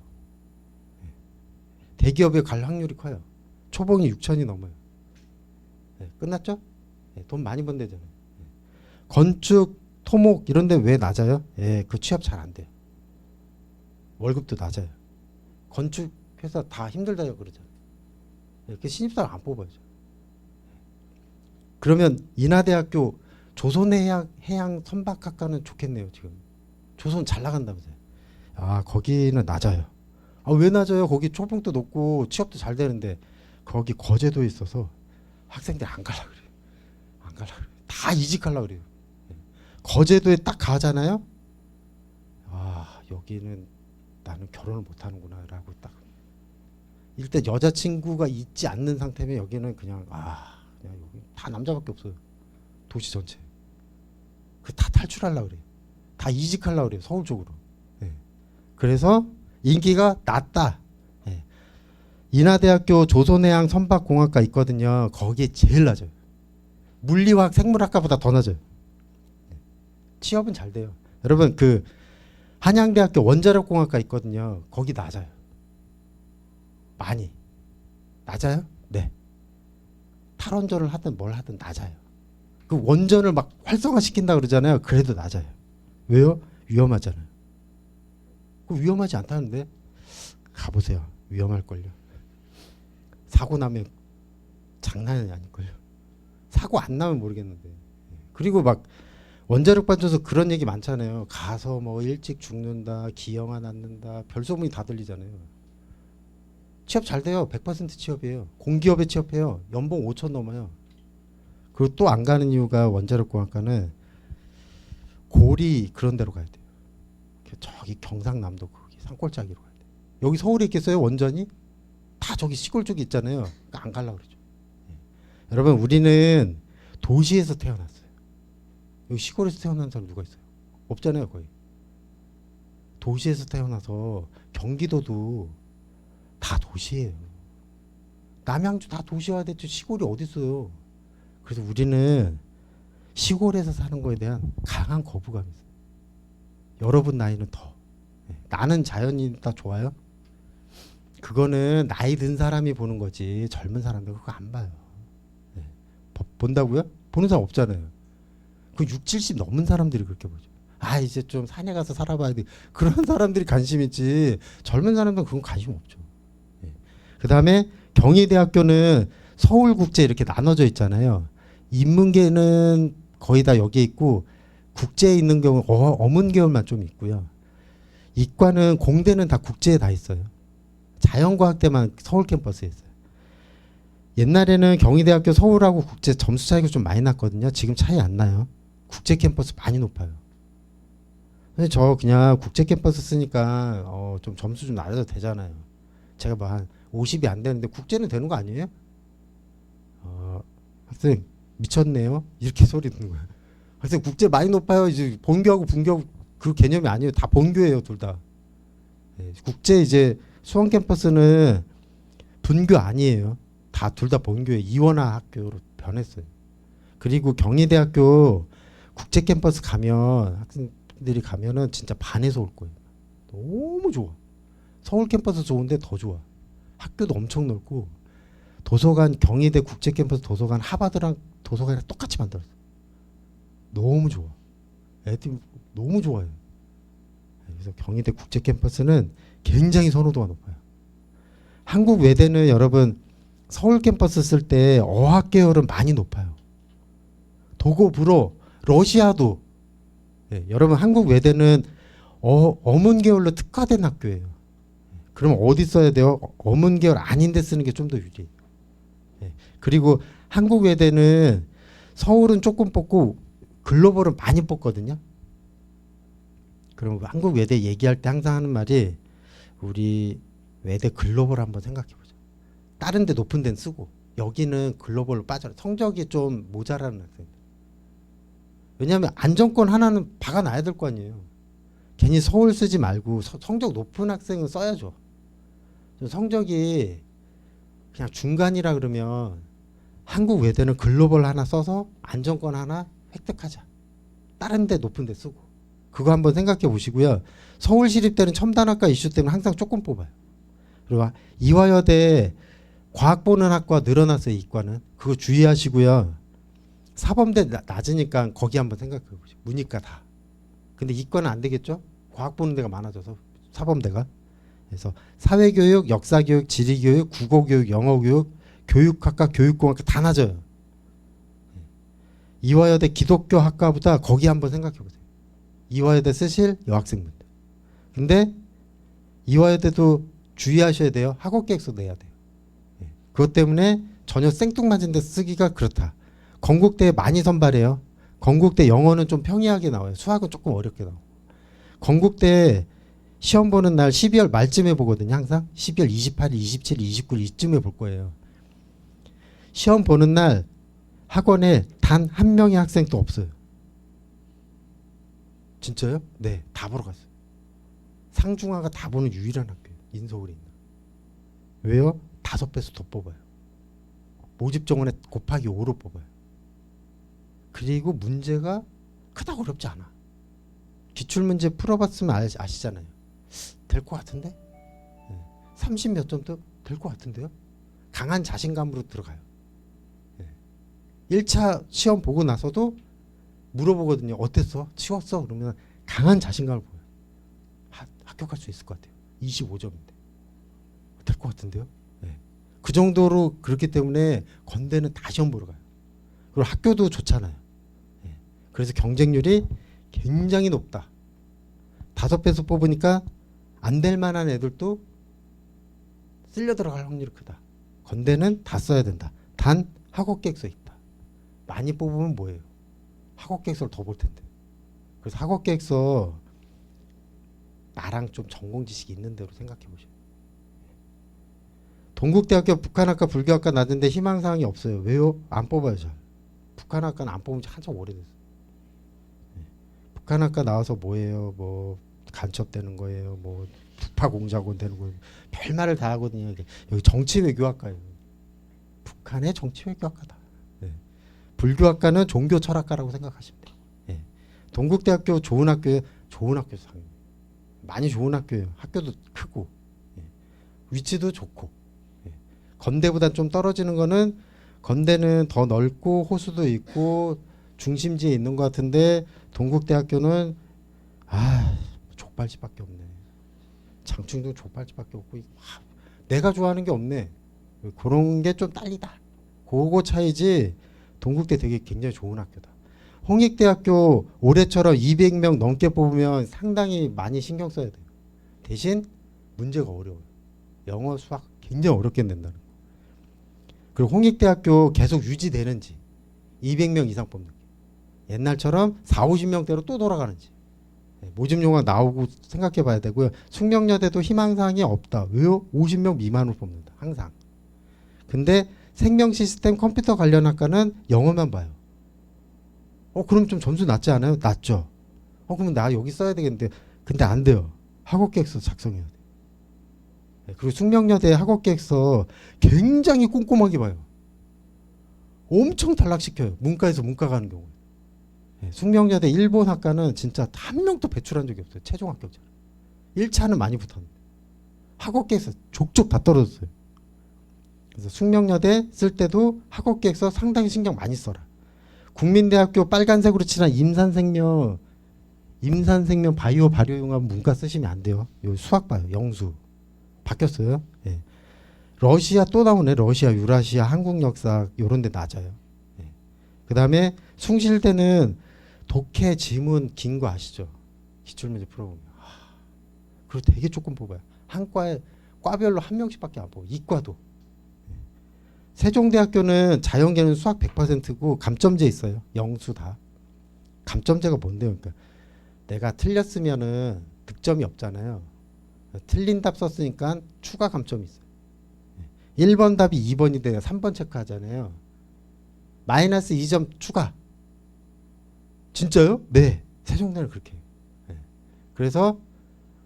대기업에 갈 확률이 커요. 초봉이 6천이 넘어요. 네, 끝났죠? 네, 돈 많이 번대잖아요. 네. 건축, 토목 이런 데 왜 낮아요? 그 취업 잘 안 돼요. 월급도 낮아요. 건축 회사 다 힘들다고 그러잖아요. 그 신입사원 안 뽑아요. 그러면 인하대학교 조선해양 선박학과는 좋겠네요. 지금 조선 잘 나간다면서요. 거기는 낮아요. 왜 낮아요? 거기 초봉도 높고 취업도 잘 되는데 거기 거제도에 있어서 학생들 안 가려고 그래요. 안 가려고 그래요. 다 이직하려고 그래요. 거제도에 딱 가잖아요. 여기는 나는 결혼을 못 하는구나 라고 딱 일단 여자친구가 있지 않는 상태면 여기는 그냥 여기 다 남자밖에 없어요. 도시 전체. 다 탈출하려고 그래요. 다 이직하려고 그래요. 서울 쪽으로. 네. 그래서 인기가 낮다. 네. 인하대학교 조선해양 선박공학과 있거든요. 거기에 제일 낮아요. 물리화학 생물학과보다 더 낮아요. 네. 취업은 잘 돼요. 여러분 한양대학교 원자력공학과 있거든요. 거기 낮아요. 많이. 낮아요? 네. 탈원전을 하든 뭘 하든 낮아요. 그 원전을 막 활성화시킨다 그러잖아요. 그래도 낮아요. 왜요? 위험하잖아요. 위험하지 않다는데 가보세요. 위험할걸요. 사고 나면 장난이 아닐걸요. 사고 안 나면 모르겠는데. 그리고 막 원자력 발전소 그런 얘기 많잖아요. 가서 뭐 일찍 죽는다, 기형아 낳는다, 별소문이 다 들리잖아요. 취업 잘 돼요. 100% 취업이에요. 공기업에 취업해요. 연봉 5천 넘어요. 그리고 또 안 가는 이유가 원자력공학과는 고리 그런 데로 가야 돼요. 저기 경상남도 거기 산골짜기로 가야 돼요. 여기 서울에 있겠어요? 원전이? 다 저기 시골 쪽에 있잖아요. 그러니까 안 가려고 그러죠. 여러분 우리는 도시에서 태어났어요. 여기 시골에서 태어난 사람 누가 있어요? 없잖아요. 거의. 도시에서 태어나서 경기도도 다 도시예요. 남양주 다 도시화됐죠. 시골이 어디 있어요. 그래서 우리는 시골에서 사는 거에 대한 강한 거부감이 있어요. 여러분 나이는 더. 나는 자연이 다 좋아요? 그거는 나이 든 사람이 보는 거지 젊은 사람들 그거 안 봐요. 본다고요? 보는 사람 없잖아요. 그 6, 70 넘은 사람들이 그렇게 보죠. 이제 좀 산에 가서 살아봐야 돼. 그런 사람들이 관심 있지 젊은 사람들은 그건 관심 없죠. 그 다음에 경희대학교는 서울국제 이렇게 나눠져 있잖아요. 인문계는 거의 다 여기에 있고 국제에 있는 경우 어문 계열만 좀 있고요. 이과는 공대는 다 국제에 다 있어요. 자연과학대만 서울 캠퍼스에 있어요. 옛날에는 경희대학교 서울하고 국제 점수 차이가 좀 많이 났거든요. 지금 차이 안 나요. 국제 캠퍼스 많이 높아요. 근데 저 그냥 국제 캠퍼스 쓰니까 좀 점수 좀 낮아도 되잖아요. 제가 뭐 한 50이 안 되는데 국제는 되는 거 아니에요? 학생 미쳤네요. 이렇게 소리 듣는 거야. 학생 국제 많이 높아요. 이제 본교하고 분교하고 그 개념이 아니에요. 다 본교예요, 둘 다. 예, 국제 이제 수원 캠퍼스는 분교 아니에요. 다 둘 다 본교에 이원화 학교로 변했어요. 그리고 경희대학교 국제 캠퍼스 가면 학생들이 가면은 진짜 반에서 올 거예요. 너무 좋아. 서울 캠퍼스 좋은데 더 좋아. 학교도 엄청 넓고 도서관 경희대 국제 캠퍼스 도서관 하버드랑 도서관이랑 똑같이 만들었어. 너무 좋아. 애들이 너무 좋아요. 그래서 경희대 국제 캠퍼스는 굉장히 선호도가 높아요. 한국 외대는 여러분 서울 캠퍼스 쓸 때 어학 계열은 많이 높아요. 독어, 불어, 러시아도. 예, 여러분 한국 외대는 어문 계열로 특화된 학교예요. 그럼 어디 써야 돼요? 어문 계열 아닌데 쓰는 게 좀 더 유리해요. 예, 그리고 한국 외대는 서울은 조금 뽑고 글로벌은 많이 뽑거든요. 그럼 한국 외대 얘기할 때 항상 하는 말이 우리 외대 글로벌 한번 생각해보자. 다른 데 높은 데는 쓰고 여기는 글로벌로 빠져라. 성적이 좀 모자라는 학생. 왜냐하면 안정권 하나는 박아놔야 될 거 아니에요. 괜히 서울 쓰지 말고 성적 높은 학생은 써야죠. 성적이 그냥 중간이라 그러면 한국 외대는 글로벌 하나 써서 안정권 하나 획득하자. 다른 데 높은 데 쓰고. 그거 한번 생각해 보시고요. 서울시립대는 첨단학과 이슈 때문에 항상 조금 뽑아요. 그리고 이화여대 과학 보는 학과 늘어났어요. 이과는. 그거 주의하시고요. 사범대 낮으니까 거기 한번 생각해 보시죠. 문이과 다. 근데 이과는 안 되겠죠? 과학 보는 데가 많아져서 사범대가. 그래서 사회교육, 역사교육, 지리교육, 국어교육, 영어교육, 교육학과, 교육공학과 다 낮아요. 이화여대 기독교 학과보다 거기 한번 생각해 보세요. 이화여대 쓰실 여학생분들. 근데 이화여대도 주의하셔야 돼요. 학업 계획서 내야 돼요. 그것 때문에 전혀 생뚱맞은 데 쓰기가 그렇다. 건국대에 많이 선발해요. 건국대 영어는 좀 평이하게 나와요. 수학은 조금 어렵게 나오고. 건국대 시험 보는 날 12월 말쯤에 보거든요. 항상 12월 28일, 27일, 29일 이쯤에 볼 거예요. 시험 보는 날 학원에 단 한 명의 학생도 없어요. 진짜요? 네, 다 보러 갔어요. 상중하가 다 보는 유일한 학교예요. 인서울에 있는. 왜요? 5배수 더 뽑아요. 모집 정원에 곱하기 5로 뽑아요. 그리고 문제가 그닥 어렵지 않아. 기출문제 풀어봤으면 아시잖아요. 될 것 같은데? 30 몇 점도 될 것 같은데요? 강한 자신감으로 들어가요. 1차 시험 보고 나서도 물어보거든요. 어땠어? 치웠어? 그러면 강한 자신감을 보여요. 합격할 수 있을 것 같아요. 25점인데. 될 것 같은데요? 네. 그 정도로 그렇기 때문에 건대는 다 시험 보러 가요. 그리고 학교도 좋잖아요. 네. 그래서 경쟁률이 굉장히 높다. 5배수 뽑으니까 안 될 만한 애들도 쓸려 들어갈 확률이 크다. 건대는 다 써야 된다. 단 학업 계획서 있다. 많이 뽑으면 뭐예요? 학업 계획서를 더 볼 텐데. 그래서 학업 계획서 나랑 좀 전공 지식이 있는 대로 생각해 보셔요. 동국대학교 북한학과 불교학과 낮은데 희망사항이 없어요. 왜요? 안 뽑아요. 잘. 북한학과는 안 뽑은 지 한참 오래됐어요. 북한학과 나와서 뭐예요? 뭐 간첩되는 거예요. 뭐 북파공작원 되는 거예요. 별말을 다 하거든요. 여기 정치외교학과예요. 북한의 정치외교학과다. 네. 불교학과는 종교철학과라고 생각하시면 돼요. 네. 동국대학교 좋은 학교에 좋은 학교 상 많이 좋은 학교예요. 학교도 크고 위치도 좋고. 건대보다 좀 떨어지는 거는 건대는 더 넓고 호수도 있고 중심지에 있는 것 같은데 동국대학교는 족발집밖에 없네. 장충동 족발집밖에 없고 내가 좋아하는 게 없네. 그런 게 좀 딸리다. 그거 차이지. 동국대 되게 굉장히 좋은 학교다. 홍익대학교 올해처럼 200명 넘게 뽑으면 상당히 많이 신경 써야 돼요. 대신 문제가 어려워요. 영어, 수학 굉장히 어렵게 낸다는 거. 그리고 홍익대학교 계속 유지되는지 200명 이상 뽑는 게 옛날처럼 4, 50명대로 또 돌아가는지 모집 요강 나오고 생각해 봐야 되고요. 숙명여대도 희망사항이 없다. 왜요? 50명 미만으로 뽑는다. 항상. 근데 생명 시스템 컴퓨터 관련 학과는 영어만 봐요. 그럼 좀 점수 낮지 않아요? 낮죠. 그러면 나 여기 써야 되겠는데. 근데 안 돼요. 학업계획서 작성해야 돼. 그리고 숙명여대 학업계획서 굉장히 꼼꼼하게 봐요. 엄청 탈락시켜요. 문과에서 문과 가는 경우에. 숙명여대 일본 학과는 진짜 한 명도 배출한 적이 없어요. 최종 합격자. 1차는 많이 붙었는데. 학업계획서 족족 다 떨어졌어요. 그래서 숙명여대 쓸 때도 학업계획서 상당히 신경 많이 써라. 국민대학교 빨간색으로 칠한 임산생명 바이오 발효용합 문과 쓰시면 안 돼요. 요 수학 봐요. 영수. 바뀌었어요. 예. 러시아 또 나오네. 러시아, 유라시아, 한국 역사 요런 데 낮아요. 예. 그다음에 숭실대는 독해, 지문 긴 거 아시죠? 기출문제 풀어보면. 그리고 되게 조금 뽑아요. 한 과에 과별로 한 명씩밖에 안 뽑아요. 이과도. 예. 세종대학교는 자연계는 수학 100%고 감점제 있어요. 영수 다. 감점제가 뭔데요? 그러니까 내가 틀렸으면은 득점이 없잖아요. 틀린 답 썼으니까 추가 감점이 있어요. 1번 답이 2번이 돼야 3번 체크하잖아요. 마이너스 2점 추가. 진짜요? 네. 세종대는 그렇게 해요. 네. 그래서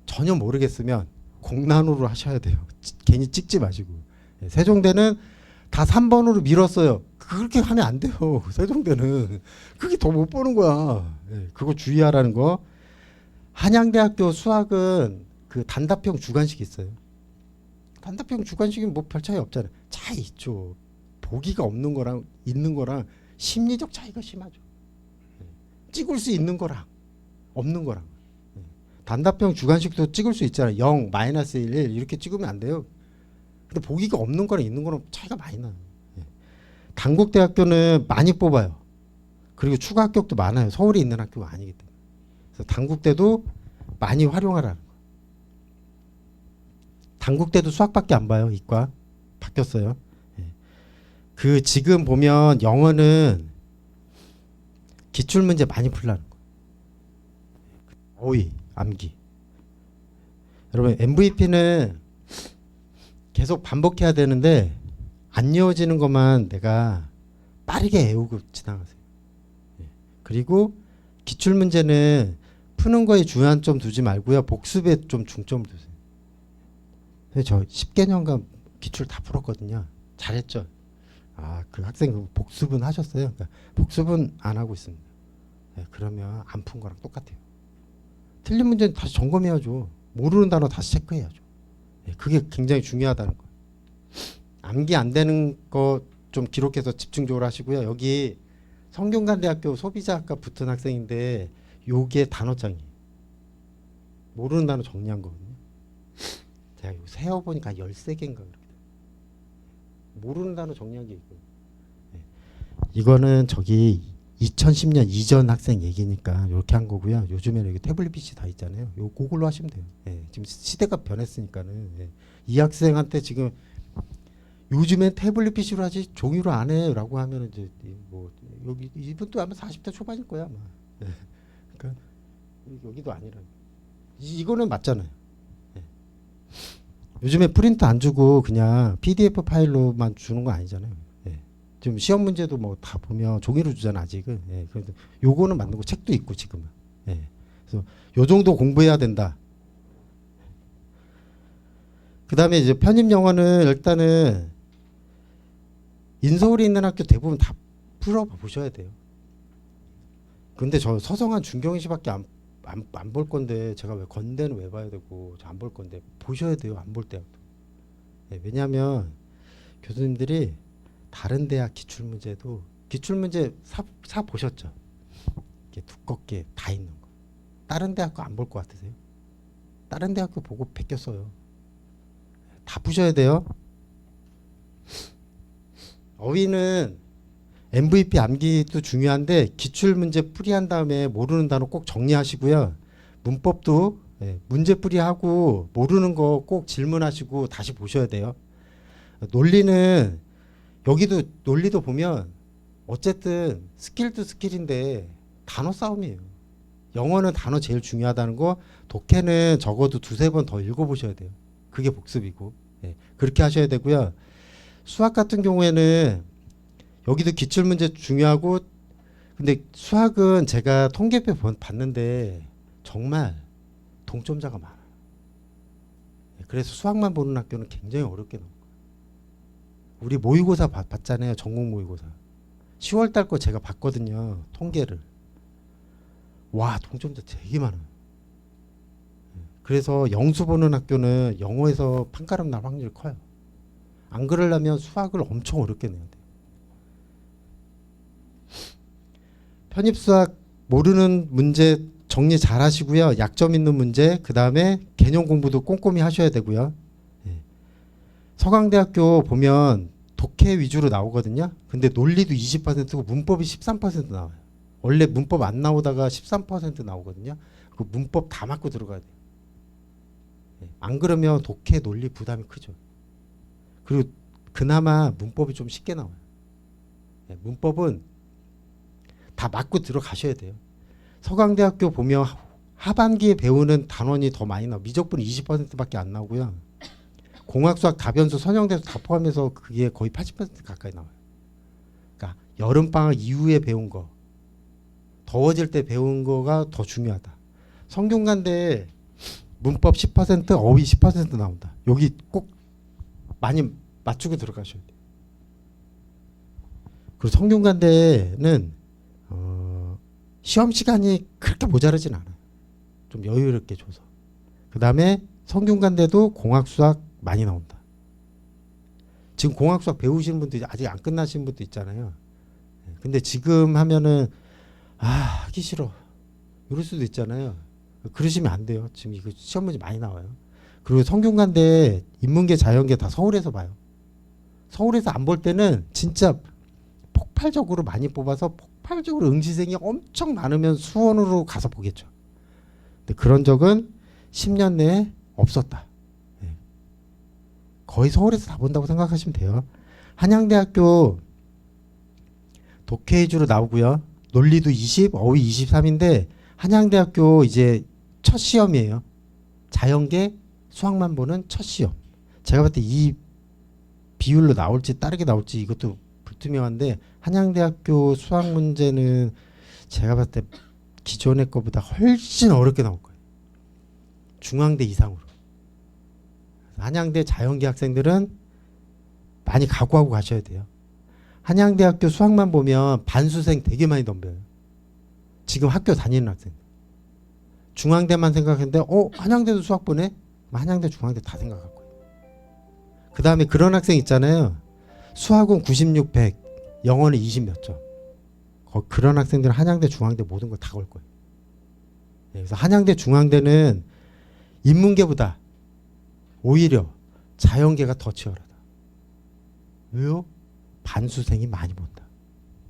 전혀 모르겠으면 공란으로 하셔야 돼요. 괜히 찍지 마시고. 네. 세종대는 다 3번으로 밀었어요. 그렇게 하면 안 돼요. 세종대는. 그게 더 못 보는 거야. 네. 그거 주의하라는 거. 한양대학교 수학은 그 단답형 주관식 있어요. 단답형 주관식은 뭐 별 차이 없잖아요. 차이 있죠. 보기가 없는 거랑 있는 거랑 심리적 차이가 심하죠. 찍을 수 있는 거랑 없는 거랑. 단답형 주관식도 찍을 수 있잖아요. 0, 마이너스 1, 1 이렇게 찍으면 안 돼요. 근데 보기가 없는 거랑 있는 거랑 차이가 많이 나요. 단국대학교는 많이 뽑아요. 그리고 추가 합격도 많아요. 서울에 있는 학교가 아니기 때문에. 그래서 단국대도 많이 활용하라는 거예요. 단국대도 수학밖에 안 봐요. 이과 바뀌었어요. 그 지금 보면 영어는 기출문제 많이 풀라는 거예요. 어휘, 암기. 여러분 MVP는 계속 반복해야 되는데 안 이어지는 것만 내가 빠르게 외우고 지나가세요. 그리고 기출문제는 푸는 거에 주안점 두지 말고요. 복습에 좀 중점을 두세요. 저 10개년간 기출 다 풀었거든요. 잘했죠. 그 학생 복습은 하셨어요? 그러니까 복습은 안 하고 있습니다. 그러면 안 푼 거랑 똑같아요. 틀린 문제는 다시 점검해야죠. 모르는 단어 다시 체크해야죠. 그게 굉장히 중요하다는 거예요. 암기 안 되는 거 좀 기록해서 집중적으로 하시고요. 여기 성균관대학교 소비자학과 붙은 학생인데 요게 단어장이에요. 모르는 단어 정리한 거거든요. 제가 이거 세어보니까 13개인가 그렇게 돼요. 모르는 단어 정리한 게 있고요. 이거는 저기 2010년 이전 학생 얘기니까 이렇게 한 거고요. 요즘에는 여기 태블릿 PC 다 있잖아요. 요 그걸로 하시면 돼요. 지금 시대가 변했으니까는 이 학생한테 지금 요즘엔 태블릿 PC로 하지 종이로 안 해라고 하면 이제 뭐 여기 이분도 아마 40대 초반일 거야 아마. 그러니까 여기도 아니라 이거는 맞잖아요. 요즘에 프린트 안 주고 그냥 PDF 파일로만 주는 거 아니잖아요. 지금 시험 문제도 뭐 다 보면 종이로 주잖아 아직은. 그런데 요거는 맞는 거 책도 있고 지금은. 그래서 요 정도 공부해야 된다. 그 다음에 이제 편입 영어는 일단은 인서울에 있는 학교 대부분 다 풀어보셔야 돼요. 근데 저 서성한 준경희 씨밖에 안 볼 건데 제가 왜 건대는 왜 봐야 되고 안 볼 건데 보셔야 돼요. 안 볼 때도. 왜냐하면 교수님들이 다른 대학 기출문제도 기출문제 사 보셨죠? 이렇게 두껍게 다 있는 거. 다른 대학교 안 볼 것 같으세요? 다른 대학교 보고 베꼈어요. 다 푸셔야 돼요. 어휘는 MVP 암기도 중요한데 기출문제 풀이한 다음에 모르는 단어 꼭 정리하시고요. 문법도 문제 풀이하고 모르는 거 꼭 질문하시고 다시 보셔야 돼요. 논리는 여기도 논리도 보면 어쨌든 스킬도 스킬인데 단어 싸움이에요. 영어는 단어 제일 중요하다는 거, 독해는 적어도 두세 번 더 읽어보셔야 돼요. 그게 복습이고. 예, 그렇게 하셔야 되고요. 수학 같은 경우에는 여기도 기출문제 중요하고, 근데 수학은 제가 통계표 봤는데 정말 동점자가 많아요. 예, 그래서 수학만 보는 학교는 굉장히 어렵게 나와요. 우리 모의고사 봤잖아요. 전국 모의고사. 10월 달 거 제가 봤거든요. 통계를. 와, 동점자 되게 많아요. 그래서 영수 보는 학교는 영어에서 판가름 날 확률이 커요. 안 그러려면 수학을 엄청 어렵게 내야 돼요. 편입수학 모르는 문제 정리 잘 하시고요. 약점 있는 문제, 그 다음에 개념 공부도 꼼꼼히 하셔야 되고요. 예. 서강대학교 보면 독해 위주로 나오거든요. 근데 논리도 20%고 문법이 13% 나와요. 원래 문법 안 나오다가 13% 나오거든요. 그 문법 다 맞고 들어가야 돼요. 예. 안 그러면 독해 논리 부담이 크죠. 그리고 그나마 문법이 좀 쉽게 나와요. 예. 문법은 다 맞고 들어가셔야 돼요. 서강대학교 보면 하반기에 배우는 단원이 더 많이 나와요. 미적분 20%밖에 안 나오고요. 공학수학 다변수 선형대수 다 포함해서 그게 거의 80% 가까이 나와요. 그러니까 여름방학 이후에 배운 거, 더워질 때 배운 거가 더 중요하다. 성균관대 문법 10%, 어휘 10% 나온다. 여기 꼭 많이 맞추고 들어가셔야 돼요. 그리고 성균관대는 시험 시간이 그렇게 모자르진 않아요. 좀 여유롭게 줘서. 그 다음에 성균관대도 공학수학 많이 나온다. 지금 공학수학 배우시는 분들 아직 안 끝나신 분도 있잖아요. 근데 지금 하면은 하기 싫어 이럴 수도 있잖아요. 그러시면 안 돼요. 지금 이거 시험 문제 많이 나와요. 그리고 성균관대 인문계 자연계 다 서울에서 봐요. 서울에서 안 볼 때는 진짜 폭발적으로 많이 뽑아서 폭발적으로 응시생이 엄청 많으면 수원으로 가서 보겠죠. 근데 그런 적은 10년 내에 없었다. 거의 서울에서 다 본다고 생각하시면 돼요. 한양대학교 독해 위주로 나오고요. 논리도 20, 어휘 23인데 한양대학교 이제 첫 시험이에요. 자연계 수학만 보는 첫 시험. 제가 봤을 때 이 비율로 나올지 다르게 나올지 이것도 불투명한데 한양대학교 수학 문제는 제가 봤을 때 기존의 거보다 훨씬 어렵게 나올 거예요. 중앙대 이상으로. 한양대 자연계 학생들은 많이 각오하고 가셔야 돼요. 한양대학교 수학만 보면 반수생 되게 많이 덤벼요. 지금 학교 다니는 학생. 중앙대만 생각했는데 한양대도 수학 보네? 한양대 중앙대 다 생각할 거예요. 그 다음에 그런 학생 있잖아요. 수학은 96, 100, 영어는 20 몇 점. 그런 학생들은 한양대 중앙대 모든 걸 다 걸 거예요. 그래서 한양대 중앙대는 인문계보다 오히려 자연계가 더 치열하다. 왜요? 반수생이 많이 본다.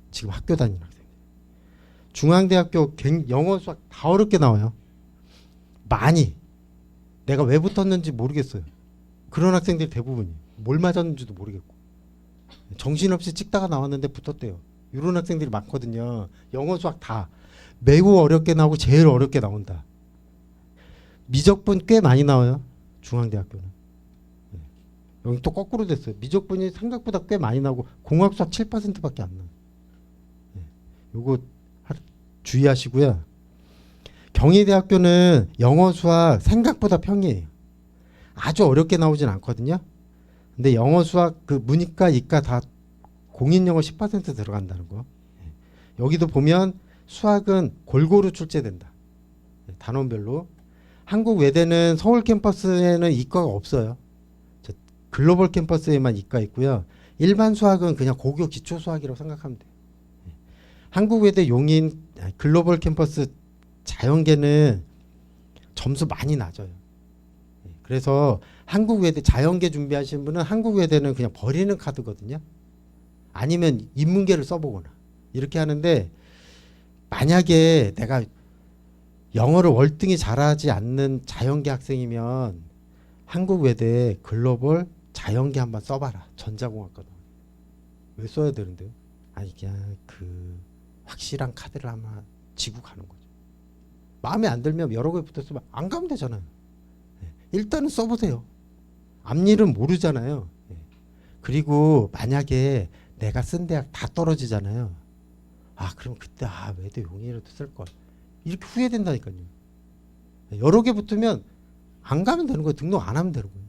지금 학교 다니는 학생. 중앙대학교 영어 수학 다 어렵게 나와요. 많이. 내가 왜 붙었는지 모르겠어요. 그런 학생들이 대부분이. 뭘 맞았는지도 모르겠고. 정신없이 찍다가 나왔는데 붙었대요. 이런 학생들이 많거든요. 영어 수학 다 매우 어렵게 나오고 제일 어렵게 나온다. 미적분 꽤 많이 나와요. 중앙대학교는. 여기 또 거꾸로 됐어요. 미적분이 생각보다 꽤 많이 나오고 공학수학 7%밖에 안 나와요. 요거 주의하시고요. 경희대학교는 영어 수학 생각보다 평이에요. 아주 어렵게 나오진 않거든요. 근데 영어 수학 그 문이과 이과 다 공인영어 10% 들어간다는 거. 여기도 보면 수학은 골고루 출제된다. 단원별로. 한국 외대는 서울 캠퍼스에는 이과가 없어요. 글로벌 캠퍼스에만 이과 있고요. 일반 수학은 그냥 고교 기초 수학이라고 생각하면 돼요. 한국 외대 용인 글로벌 캠퍼스 자연계는 점수 많이 낮아요. 그래서 한국 외대 자연계 준비하시는 분은 한국 외대는 그냥 버리는 카드거든요. 아니면 인문계를 써보거나 이렇게 하는데, 만약에 내가 영어를 월등히 잘하지 않는 자연계 학생이면 한국 외대 글로벌 자연계 한번 써봐라. 전자공학과도. 왜 써야 되는데요? 아니 그냥 그 확실한 카드를 한번 지고 가는 거죠. 마음에 안 들면 여러 개 붙었으면 안 가면 되잖아요. 일단은 써보세요. 앞일은 모르잖아요. 그리고 만약에 내가 쓴 대학 다 떨어지잖아요. 아 그럼 그때 외대 용의라도 쓸걸 이렇게 후회된다니까요. 여러 개 붙으면 안 가면 되는 거예요. 등록 안 하면 되는 거예요.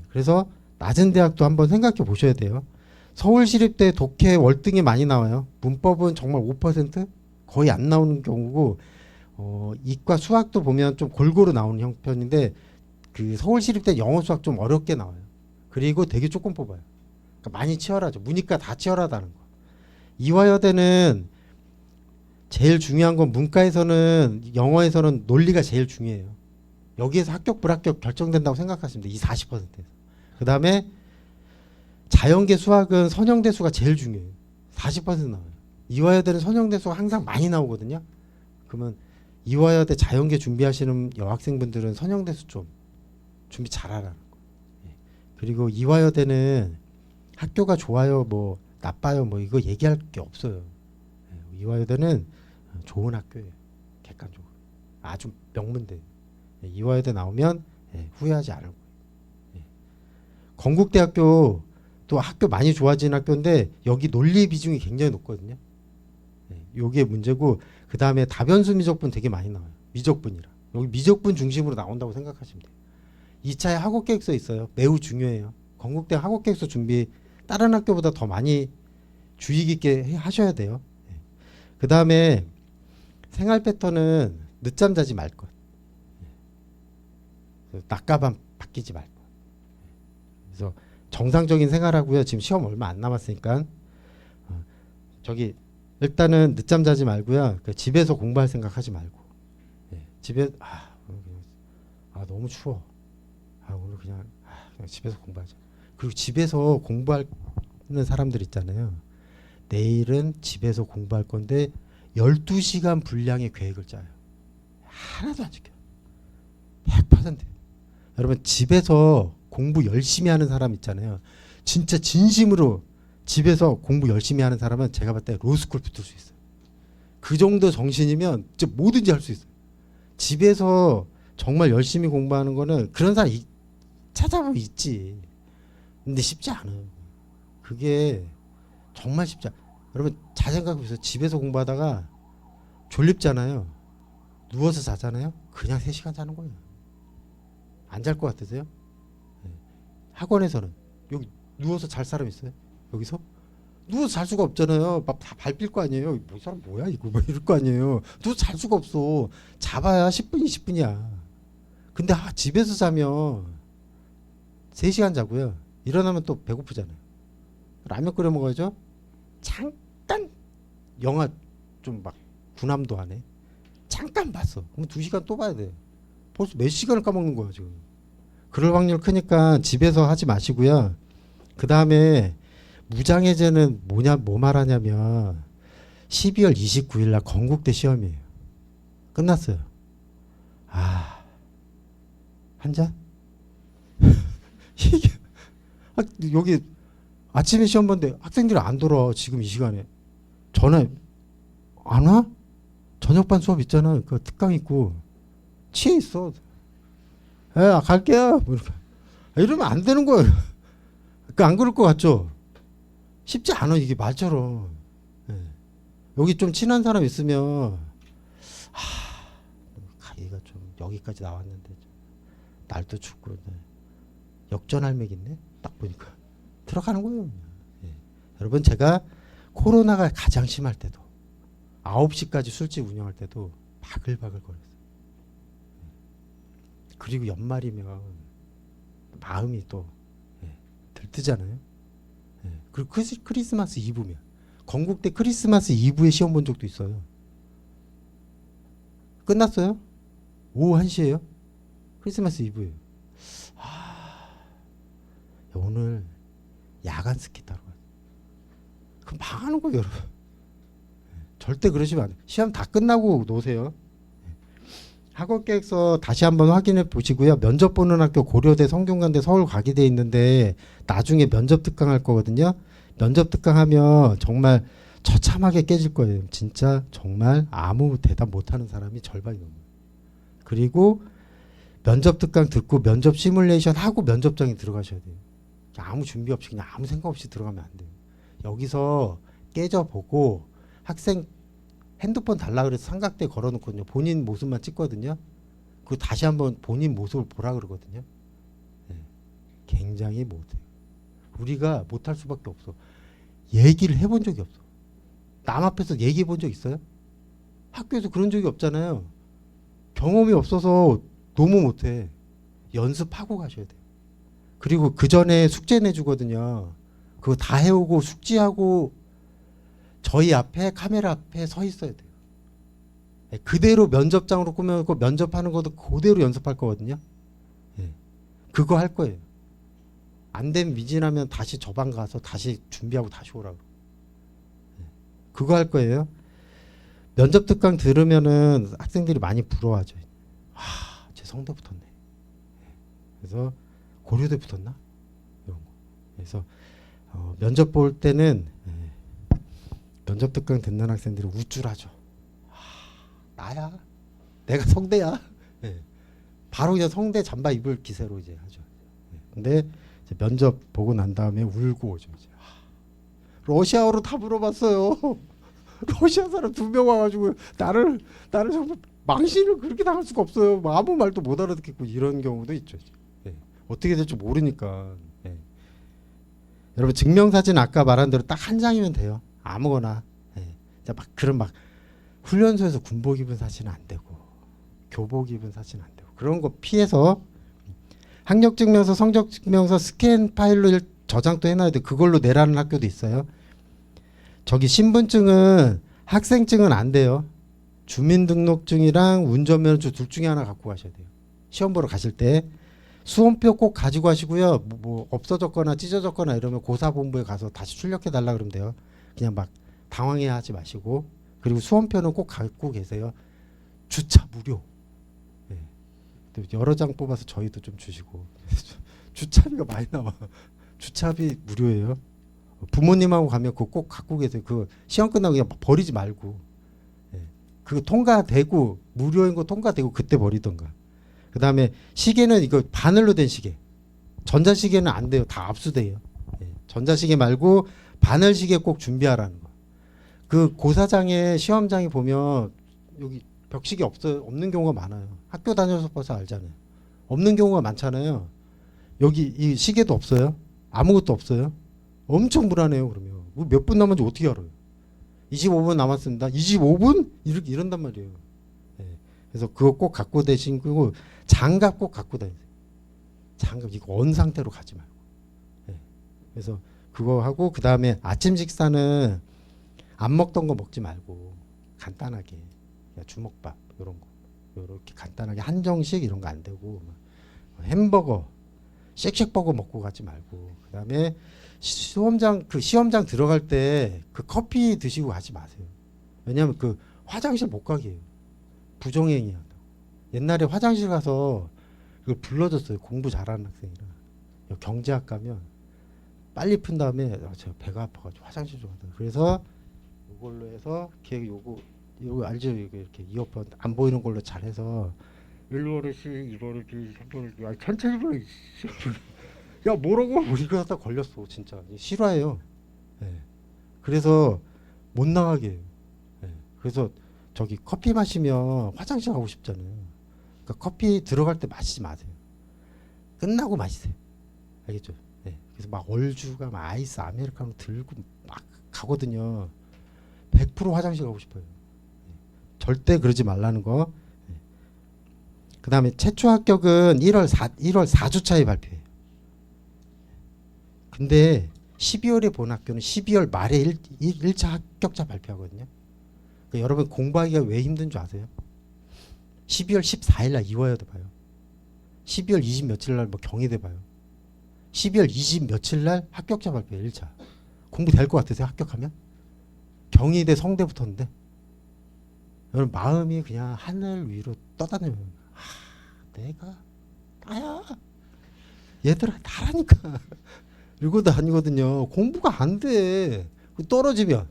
그래서 낮은 대학도 한번 생각해 보셔야 돼요. 서울시립대 독해 월등히 많이 나와요. 문법은 정말 5% 거의 안 나오는 경우고 이과 수학도 보면 좀 골고루 나오는 형편인데 그 서울시립대 영어 수학 좀 어렵게 나와요. 그리고 되게 조금 뽑아요. 그러니까 많이 치열하죠. 문이과 다 치열하다는 거. 이화여대는 제일 중요한 건 문과에서는 영어에서는 논리가 제일 중요해요. 여기에서 합격 불합격 결정된다고 생각하시면 돼요. 이 40%에서. 그 다음에 자연계 수학은 선형대수가 제일 중요해요. 40% 나와요. 이화여대는 선형대수가 항상 많이 나오거든요. 그러면 이화여대 자연계 준비하시는 여학생분들은 선형대수 좀 준비 잘하라는 거. 그리고 이화여대는 학교가 좋아요, 뭐 나빠요, 뭐 이거 얘기할 게 없어요. 이화여대는 좋은 학교예요. 객관적으로 아주 명문대. 이화여대 나오면 후회하지 않을 거예요. 건국대학교 또 학교 많이 좋아진 학교인데 여기 논리 비중이 굉장히 높거든요. 요게 문제고 그 다음에 다변수 미적분 되게 많이 나와요. 미적분이라 여기 미적분 중심으로 나온다고 생각하시면 돼요. 2차에 학업계획서 있어요. 매우 중요해요. 건국대 학업계획서 준비 다른 학교보다 더 많이 주의 깊게 하셔야 돼요. 그 다음에 생활 패턴은 늦잠 자지 말 것. 낮가밤 바뀌지 말 것. 그래서 정상적인 생활하고요. 지금 시험 얼마 안 남았으니까 저기 일단은 늦잠 자지 말고요. 집에서 공부할 생각하지 말고 집에 너무 추워. 오늘 그냥 집에서 공부하자. 그리고 집에서 공부하는 사람들 있잖아요. 내일은 집에서 공부할 건데 12시간 분량의 계획을 짜요. 하나도 안 지켜요. 100%. 여러분 집에서 공부 열심히 하는 사람 있잖아요. 진짜 진심으로 집에서 공부 열심히 하는 사람은 제가 봤을 때 로스쿨 붙을 수 있어요. 그 정도 정신이면 진짜 뭐든지 할 수 있어요. 집에서 정말 열심히 공부하는 거는 그런 사람 찾아보면 있지. 근데 쉽지 않아요. 그게 정말 쉽지 않아요. 여러분 잘 생각해보세요. 집에서 공부하다가 졸립잖아요. 누워서 자잖아요. 그냥 3시간 자는 거예요. 안 잘 것 같으세요? 학원에서는 여기 누워서 잘 사람 있어요? 여기서? 누워서 잘 수가 없잖아요. 막 다 밟힐 거 아니에요. 이 사람 뭐야 이거 뭐 이럴 거 아니에요. 누워서 잘 수가 없어. 잡아야 10분 20분이야. 근데 집에서 자면 3시간 자고요. 일어나면 또 배고프잖아요. 라면 끓여 먹어야죠. 잠깐 영화 좀 막 군함도 안 해. 잠깐 봤어. 그럼 2시간 또 봐야 돼. 벌써 몇 시간을 까먹는 거야 지금. 그럴 확률 크니까 집에서 하지 마시고요. 그 다음에 무장해제는 뭐 말하냐면 12월 29일 날 건국대 시험이에요. 끝났어요. 한 잔? 이게 여기 아침에 시험 본데 학생들이 안 돌아와. 지금 이 시간에 전화 안 와? 저녁반 수업 있잖아. 그 특강 있고 취해 있어. 갈게요. 이러면 안 되는 거예요. 안 그럴 것 같죠? 쉽지 않아 이게 말처럼. 여기 좀 친한 사람 있으면 가기가 좀 여기까지 나왔는데 날도 춥고 역전할맥 있네. 딱 보니까 들어가는 거예요. 여러분 제가 코로나가 가장 심할 때도 9시까지 술집 운영할 때도 바글바글 거렸어요. 그리고 연말이면 마음이 또 들뜨잖아요. 그리고 크리스마스 이브면 건국대 크리스마스 이브에 시험 본 적도 있어요. 끝났어요? 오후 1시에요? 크리스마스 이브예요. 오늘 야간 스키 타러 가요. 그럼 망하는 거예요, 여러분. 절대 그러시면 안 돼요. 시험 다 끝나고 노세요. 학업계획서 다시 한번 확인해 보시고요. 면접 보는 학교 고려대, 성균관대, 서울과기대 있는데 나중에 면접 특강할 거거든요. 면접 특강하면 정말 처참하게 깨질 거예요. 진짜 정말 아무 대답 못하는 사람이 절반이 넘어요. 그리고 면접 특강 듣고 면접 시뮬레이션 하고 면접장에 들어가셔야 돼요. 아무 준비 없이 그냥 아무 생각 없이 들어가면 안 돼요. 여기서 깨져보고 학생 핸드폰 달라 그래서 삼각대 걸어놓거든요. 본인 모습만 찍거든요. 그거 다시 한번 본인 모습을 보라 그러거든요. 네. 굉장히 못해요. 우리가 못할 수밖에 없어. 얘기를 해본 적이 없어. 남 앞에서 얘기해 본 적 있어요? 학교에서 그런 적이 없잖아요. 경험이 없어서 너무 못해. 연습하고 가셔야 돼요. 그리고 그 전에 숙제 내주거든요. 그거 다 해오고 숙지하고 저희 앞에 카메라 앞에 서 있어야 돼요. 예, 그대로 면접장으로 꾸며놓고 면접하는 것도 그대로 연습할 거거든요. 예, 그거 할 거예요. 안 되면 미진하면 다시 저 방 가서 다시 준비하고 다시 오라고. 예, 그거 할 거예요. 면접 특강 들으면은 학생들이 많이 부러워하죠. 제 성대 붙었네. 그래서 고려대 붙었나? 이런 거. 그래서 면접 볼 때는 면접 특강 듣는 학생들이 우쭐하죠. 나야? 내가 성대야? 네. 바로 그냥 성대 잠바 입을 기세로 이제 하죠. 네. 근데 이제 면접 보고 난 다음에 울고 오죠. 이제. 러시아어로 다 물어봤어요. 러시아 사람 2명 와가지고 나를 정말 망신을 그렇게 당할 수가 없어요. 뭐 아무 말도 못 알아듣겠고 이런 경우도 있죠. 네. 어떻게 될지 모르니까. 네. 여러분 증명사진 아까 말한 대로 딱 한 장이면 돼요. 아무거나. 네. 막 그런 막 훈련소에서 군복 입은 사진은 안 되고 교복 입은 사진은 안 되고 그런 거 피해서 학력증명서, 성적증명서 스캔 파일로 저장도 해놔야 돼. 그걸로 내라는 학교도 있어요. 저기 신분증은 학생증은 안 돼요. 주민등록증이랑 운전면허증 둘 중에 하나 갖고 가셔야 돼요. 시험 보러 가실 때 수험표 꼭 가지고 가시고요. 뭐 없어졌거나 찢어졌거나 이러면 고사본부에 가서 다시 출력해 달라 그러면 돼요. 그냥 막 당황해 하지 마시고. 그리고 수험표는 꼭 갖고 계세요. 주차 무료. 네. 여러 장 뽑아서 저희도 좀 주시고. 주차비가 많이 나와. 주차비 무료예요. 부모님하고 가면 그거 꼭 갖고 계세요. 그 시험 끝나고 그냥 버리지 말고. 네. 그거 통과되고 무료인 거 통과되고 그때 버리던가. 그 다음에 시계는 이거 바늘로 된 시계. 전자시계는 안 돼요. 다 압수돼요. 네. 전자시계 말고 바늘시계 꼭 준비하라는 거. 그 고사장에 시험장에 보면 여기 벽시계 없는 경우가 많아요. 학교 다녀서 봐서 알잖아요. 없는 경우가 많잖아요. 여기 이 시계도 없어요. 아무것도 없어요. 엄청 불안해요. 그러면 몇 분 남았는지 어떻게 알아요? 25분 남았습니다. 25분? 이런단 말이에요. 네. 그래서 그거 꼭 갖고 다니시고 장갑 꼭 갖고 다니세요. 장갑 이거 언 상태로 가지 말고. 네. 그래서 그거 하고 그 다음에 아침 식사는 안 먹던 거 먹지 말고 간단하게 주먹밥 이런 거 이렇게 간단하게 한정식 이런 거 안 되고 햄버거 쉑쉑버거 먹고 가지 말고 그 다음에 시험장 들어갈 때 그 커피 드시고 가지 마세요. 왜냐하면 그 화장실 못 가게 해요. 부정행위 한다고. 옛날에 화장실 가서 그걸 불러줬어요. 공부 잘하는 학생이라. 경제학 가면 빨리 푼 다음에 제가 배가 아파가지고 화장실 좀 간다. 그래서 이걸로 해서 걔 요거 알죠? 이렇게 이어폰 안 보이는 걸로 잘해서 1월에 1월에 3월에 천천히 불러. 야 뭐라고? 이거 하다 걸렸어 진짜. 실화예요. 네. 그래서 못 나가게 해요. 네. 그래서 저기 커피 마시면 화장실 가고 싶잖아요. 그러니까 커피 들어갈 때 마시지 마세요. 끝나고 마시세요. 알겠죠? 네. 그래서 막 얼주가 막 아이스 아메리카노 들고 막 가거든요. 100% 화장실 가고 싶어요. 절대 그러지 말라는 거. 그 다음에 최초 합격은 1월 4주차에 발표해요. 근데 12월에 본 학교는 12월 말에 1차 합격자 발표하거든요. 그러니까 여러분 공부하기가 왜 힘든 줄 아세요? 12월 14일 날 이화여대 봐요. 12월 20 며칠 날 뭐 경희대 봐요. 12월 20 며칠 날 합격자 발표해요. 1차. 공부 될 것 같으세요? 합격하면? 경희대 성대 붙었는데 여러분 마음이 그냥 하늘 위로 떠다녀요. 내가 나야. 얘들아 나라니까. 이러고 다니거든요. 공부가 안 돼. 떨어지면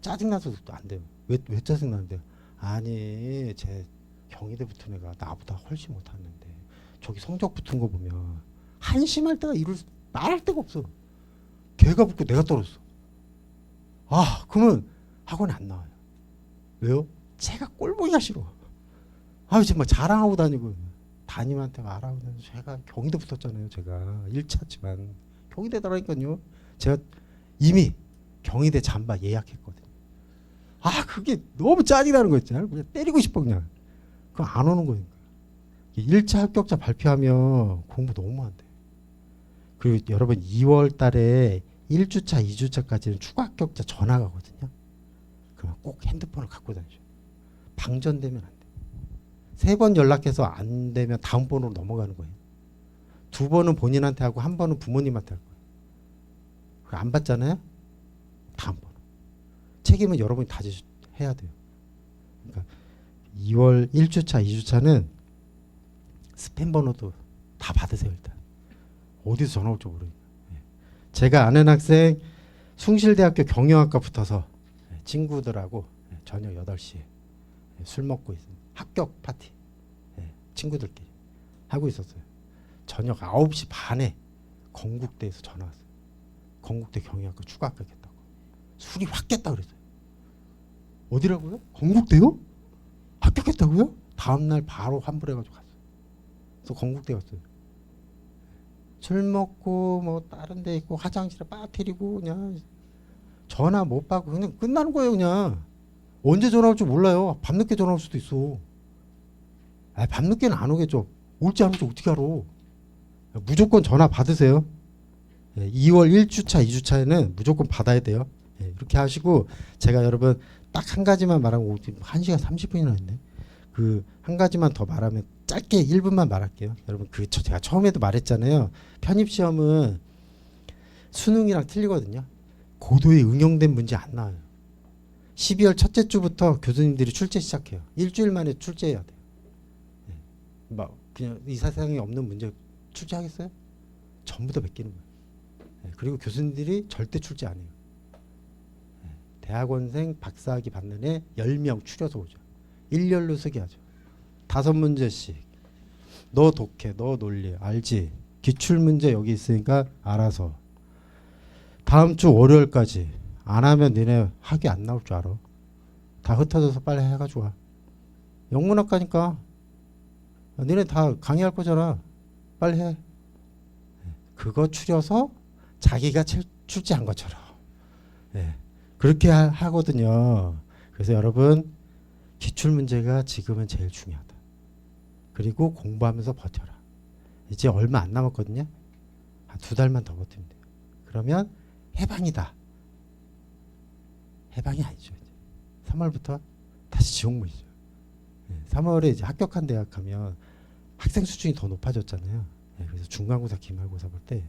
짜증나서 안 돼요. 왜 짜증나는데요? 아니 제 경희대 붙은 애가 나보다 훨씬 못하는데 저기 성적 붙은 거 보면 한심할 때가 말할 데가 없어. 걔가 붙고 내가 떨어졌어. 아 그러면 학원에 안 나와요. 왜요? 제가 꼴 보기가 싫어. 아 지금 막 자랑하고 다니고 담임한테 말하고 다니고 제가 경희대 붙었잖아요. 제가 1차지만 경희대 다라니까요. 제가 이미 경희대 잠바 예약했거든요. 아 그게 너무 짜증나는 거 있잖아요. 그냥 때리고 싶어 그냥. 그거 안 오는 거니까. 1차 합격자 발표하면 공부 너무 안 돼. 그리고 여러분 2월 달에 1주차, 2주차까지는 추가 합격자 전화 가거든요. 그러면 꼭 핸드폰을 갖고 다니죠. 방전되면 안 돼. 3번 연락해서 안 되면 다음 번으로 넘어가는 거예요. 2번은 본인한테 하고 1번은 부모님한테 할 거예요. 그거 안 받잖아요? 다음 번. 책임은 여러분이 다 해야 돼요. 그러니까 2월 1주차, 2주차는 스팸 번호도 다 받으세요 일단. 어디서 전화 올지 모르니까. 제가 아는 학생 숭실대학교 경영학과 붙어서 친구들하고 저녁 8시에 술 먹고 있습니다. 합격 파티 친구들끼리 하고 있었어요. 저녁 9시 반에 건국대에서 전화 왔어요. 건국대 경영학과 추가 합격했다고. 술이 확 깼다 그랬어요. 어디라고요? 건국대요? 합격했다고요? 다음날 바로 환불해가지고 갔어요. 그래서 건국대 갔어요. 술 먹고 뭐 다른 데 있고 화장실에 빠뜨리고 그냥 전화 못 받고 그냥 끝나는 거예요. 그냥 언제 전화 올지 몰라요. 밤늦게 전화 올 수도 있어. 아, 밤늦게는 안 오겠죠. 올지 안 올지 어떻게 알아. 무조건 전화 받으세요. 2월 1주차 2주차에는 무조건 받아야 돼요. 이렇게 하시고 제가 여러분 딱 한 가지만 말하고 1시간 30분이나 했네. 그 한 가지만 더 말하면 짧게 1분만 말할게요. 여러분 제가 처음에도 말했잖아요. 편입시험은 수능이랑 틀리거든요. 고도의 응용된 문제 안 나와요. 12월 첫째 주부터 교수님들이 출제 시작해요. 일주일 만에 출제해야 돼요. 막 그냥 이 세상에 없는 문제 출제하겠어요? 전부 다 베끼는 거예요. 그리고 교수님들이 절대 출제 안 해요. 대학원생 박사학위 받는 애 10명 추려서 오죠. 일렬로 쓰게 하죠. 5문제씩. 너 독해, 너 논리, 알지? 기출문제 여기 있으니까 알아서. 다음 주 월요일까지 안 하면 니네 학위 안 나올 줄 알아. 다 흩어져서 빨리 해가지고 와. 영문학과니까 니네 다 강의할 거잖아. 빨리 해. 그거 추려서 자기가 출제한 것처럼. 그렇게 하거든요. 그래서 여러분 기출문제가 지금은 제일 중요하다. 그리고 공부하면서 버텨라. 이제 얼마 안 남았거든요. 한 2달만 더 버티면 돼요. 그러면 해방이다. 해방이 아니죠. 이제. 3월부터 다시 지옥문이죠. 3월에 이제 합격한 대학 가면 학생 수준이 더 높아졌잖아요. 그래서 중간고사, 기말고사 볼 때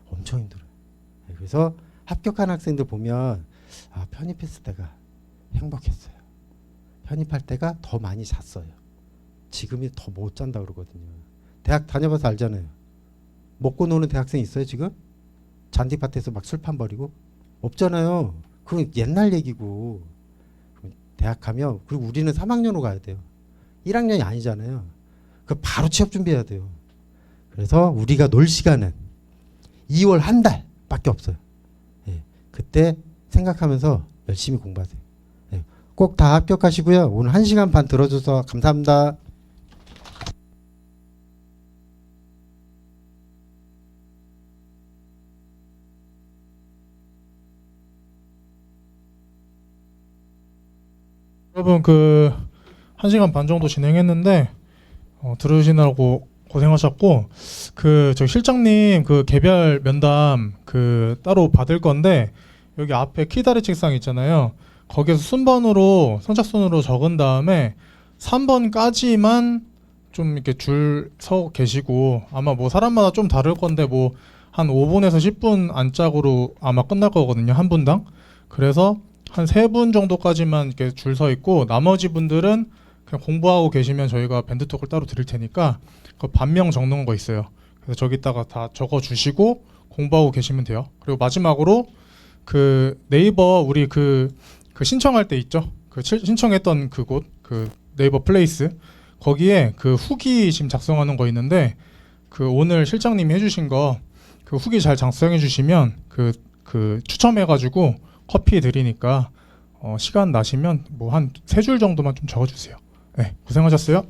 엄청 힘들어요. 그래서 합격한 학생들 보면 편입했을 때가 행복했어요. 편입할 때가 더 많이 잤어요. 지금이 더 못 잔다 그러거든요. 대학 다녀봐서 알잖아요. 먹고 노는 대학생 있어요 지금? 잔디밭에서 막 술판 버리고? 없잖아요. 그건 옛날 얘기고. 대학 가면 그리고 우리는 3학년으로 가야 돼요. 1학년이 아니잖아요. 그 바로 취업 준비해야 돼요. 그래서 우리가 놀 시간은 2월 한 달밖에 없어요. 그때 생각하면서 열심히 공부하세요. 꼭 다 합격하시고요. 오늘 1시간 반 들어줘서 감사합니다. 여러분 그 1시간 반 정도 진행했는데 들으시느라고 고생하셨고 저 실장님 그 개별 면담 그 따로 받을 건데 여기 앞에 키다리 책상 있잖아요. 거기서 순번으로 선착순으로 적은 다음에 3번까지만 좀 이렇게 줄 서 계시고 아마 뭐 사람마다 좀 다를 건데 뭐 한 5분에서 10분 안짝으로 아마 끝날 거거든요. 한 분당. 그래서 한 3분 정도까지만 이렇게 줄 서 있고 나머지 분들은 그냥 공부하고 계시면 저희가 밴드톡을 따로 드릴 테니까 그 반명 적는 거 있어요. 그래서 저기다가 다 적어 주시고 공부하고 계시면 돼요. 그리고 마지막으로 그 네이버 우리 그 신청할 때 있죠. 그 신청했던 그곳 그 네이버 플레이스 거기에 그 후기 지금 작성하는 거 있는데 그 오늘 실장님이 해주신 거 그 후기 잘 작성해 주시면 그 추첨해가지고 커피 드리니까 시간 나시면 뭐 한 3줄 정도만 좀 적어주세요. 네, 고생하셨어요.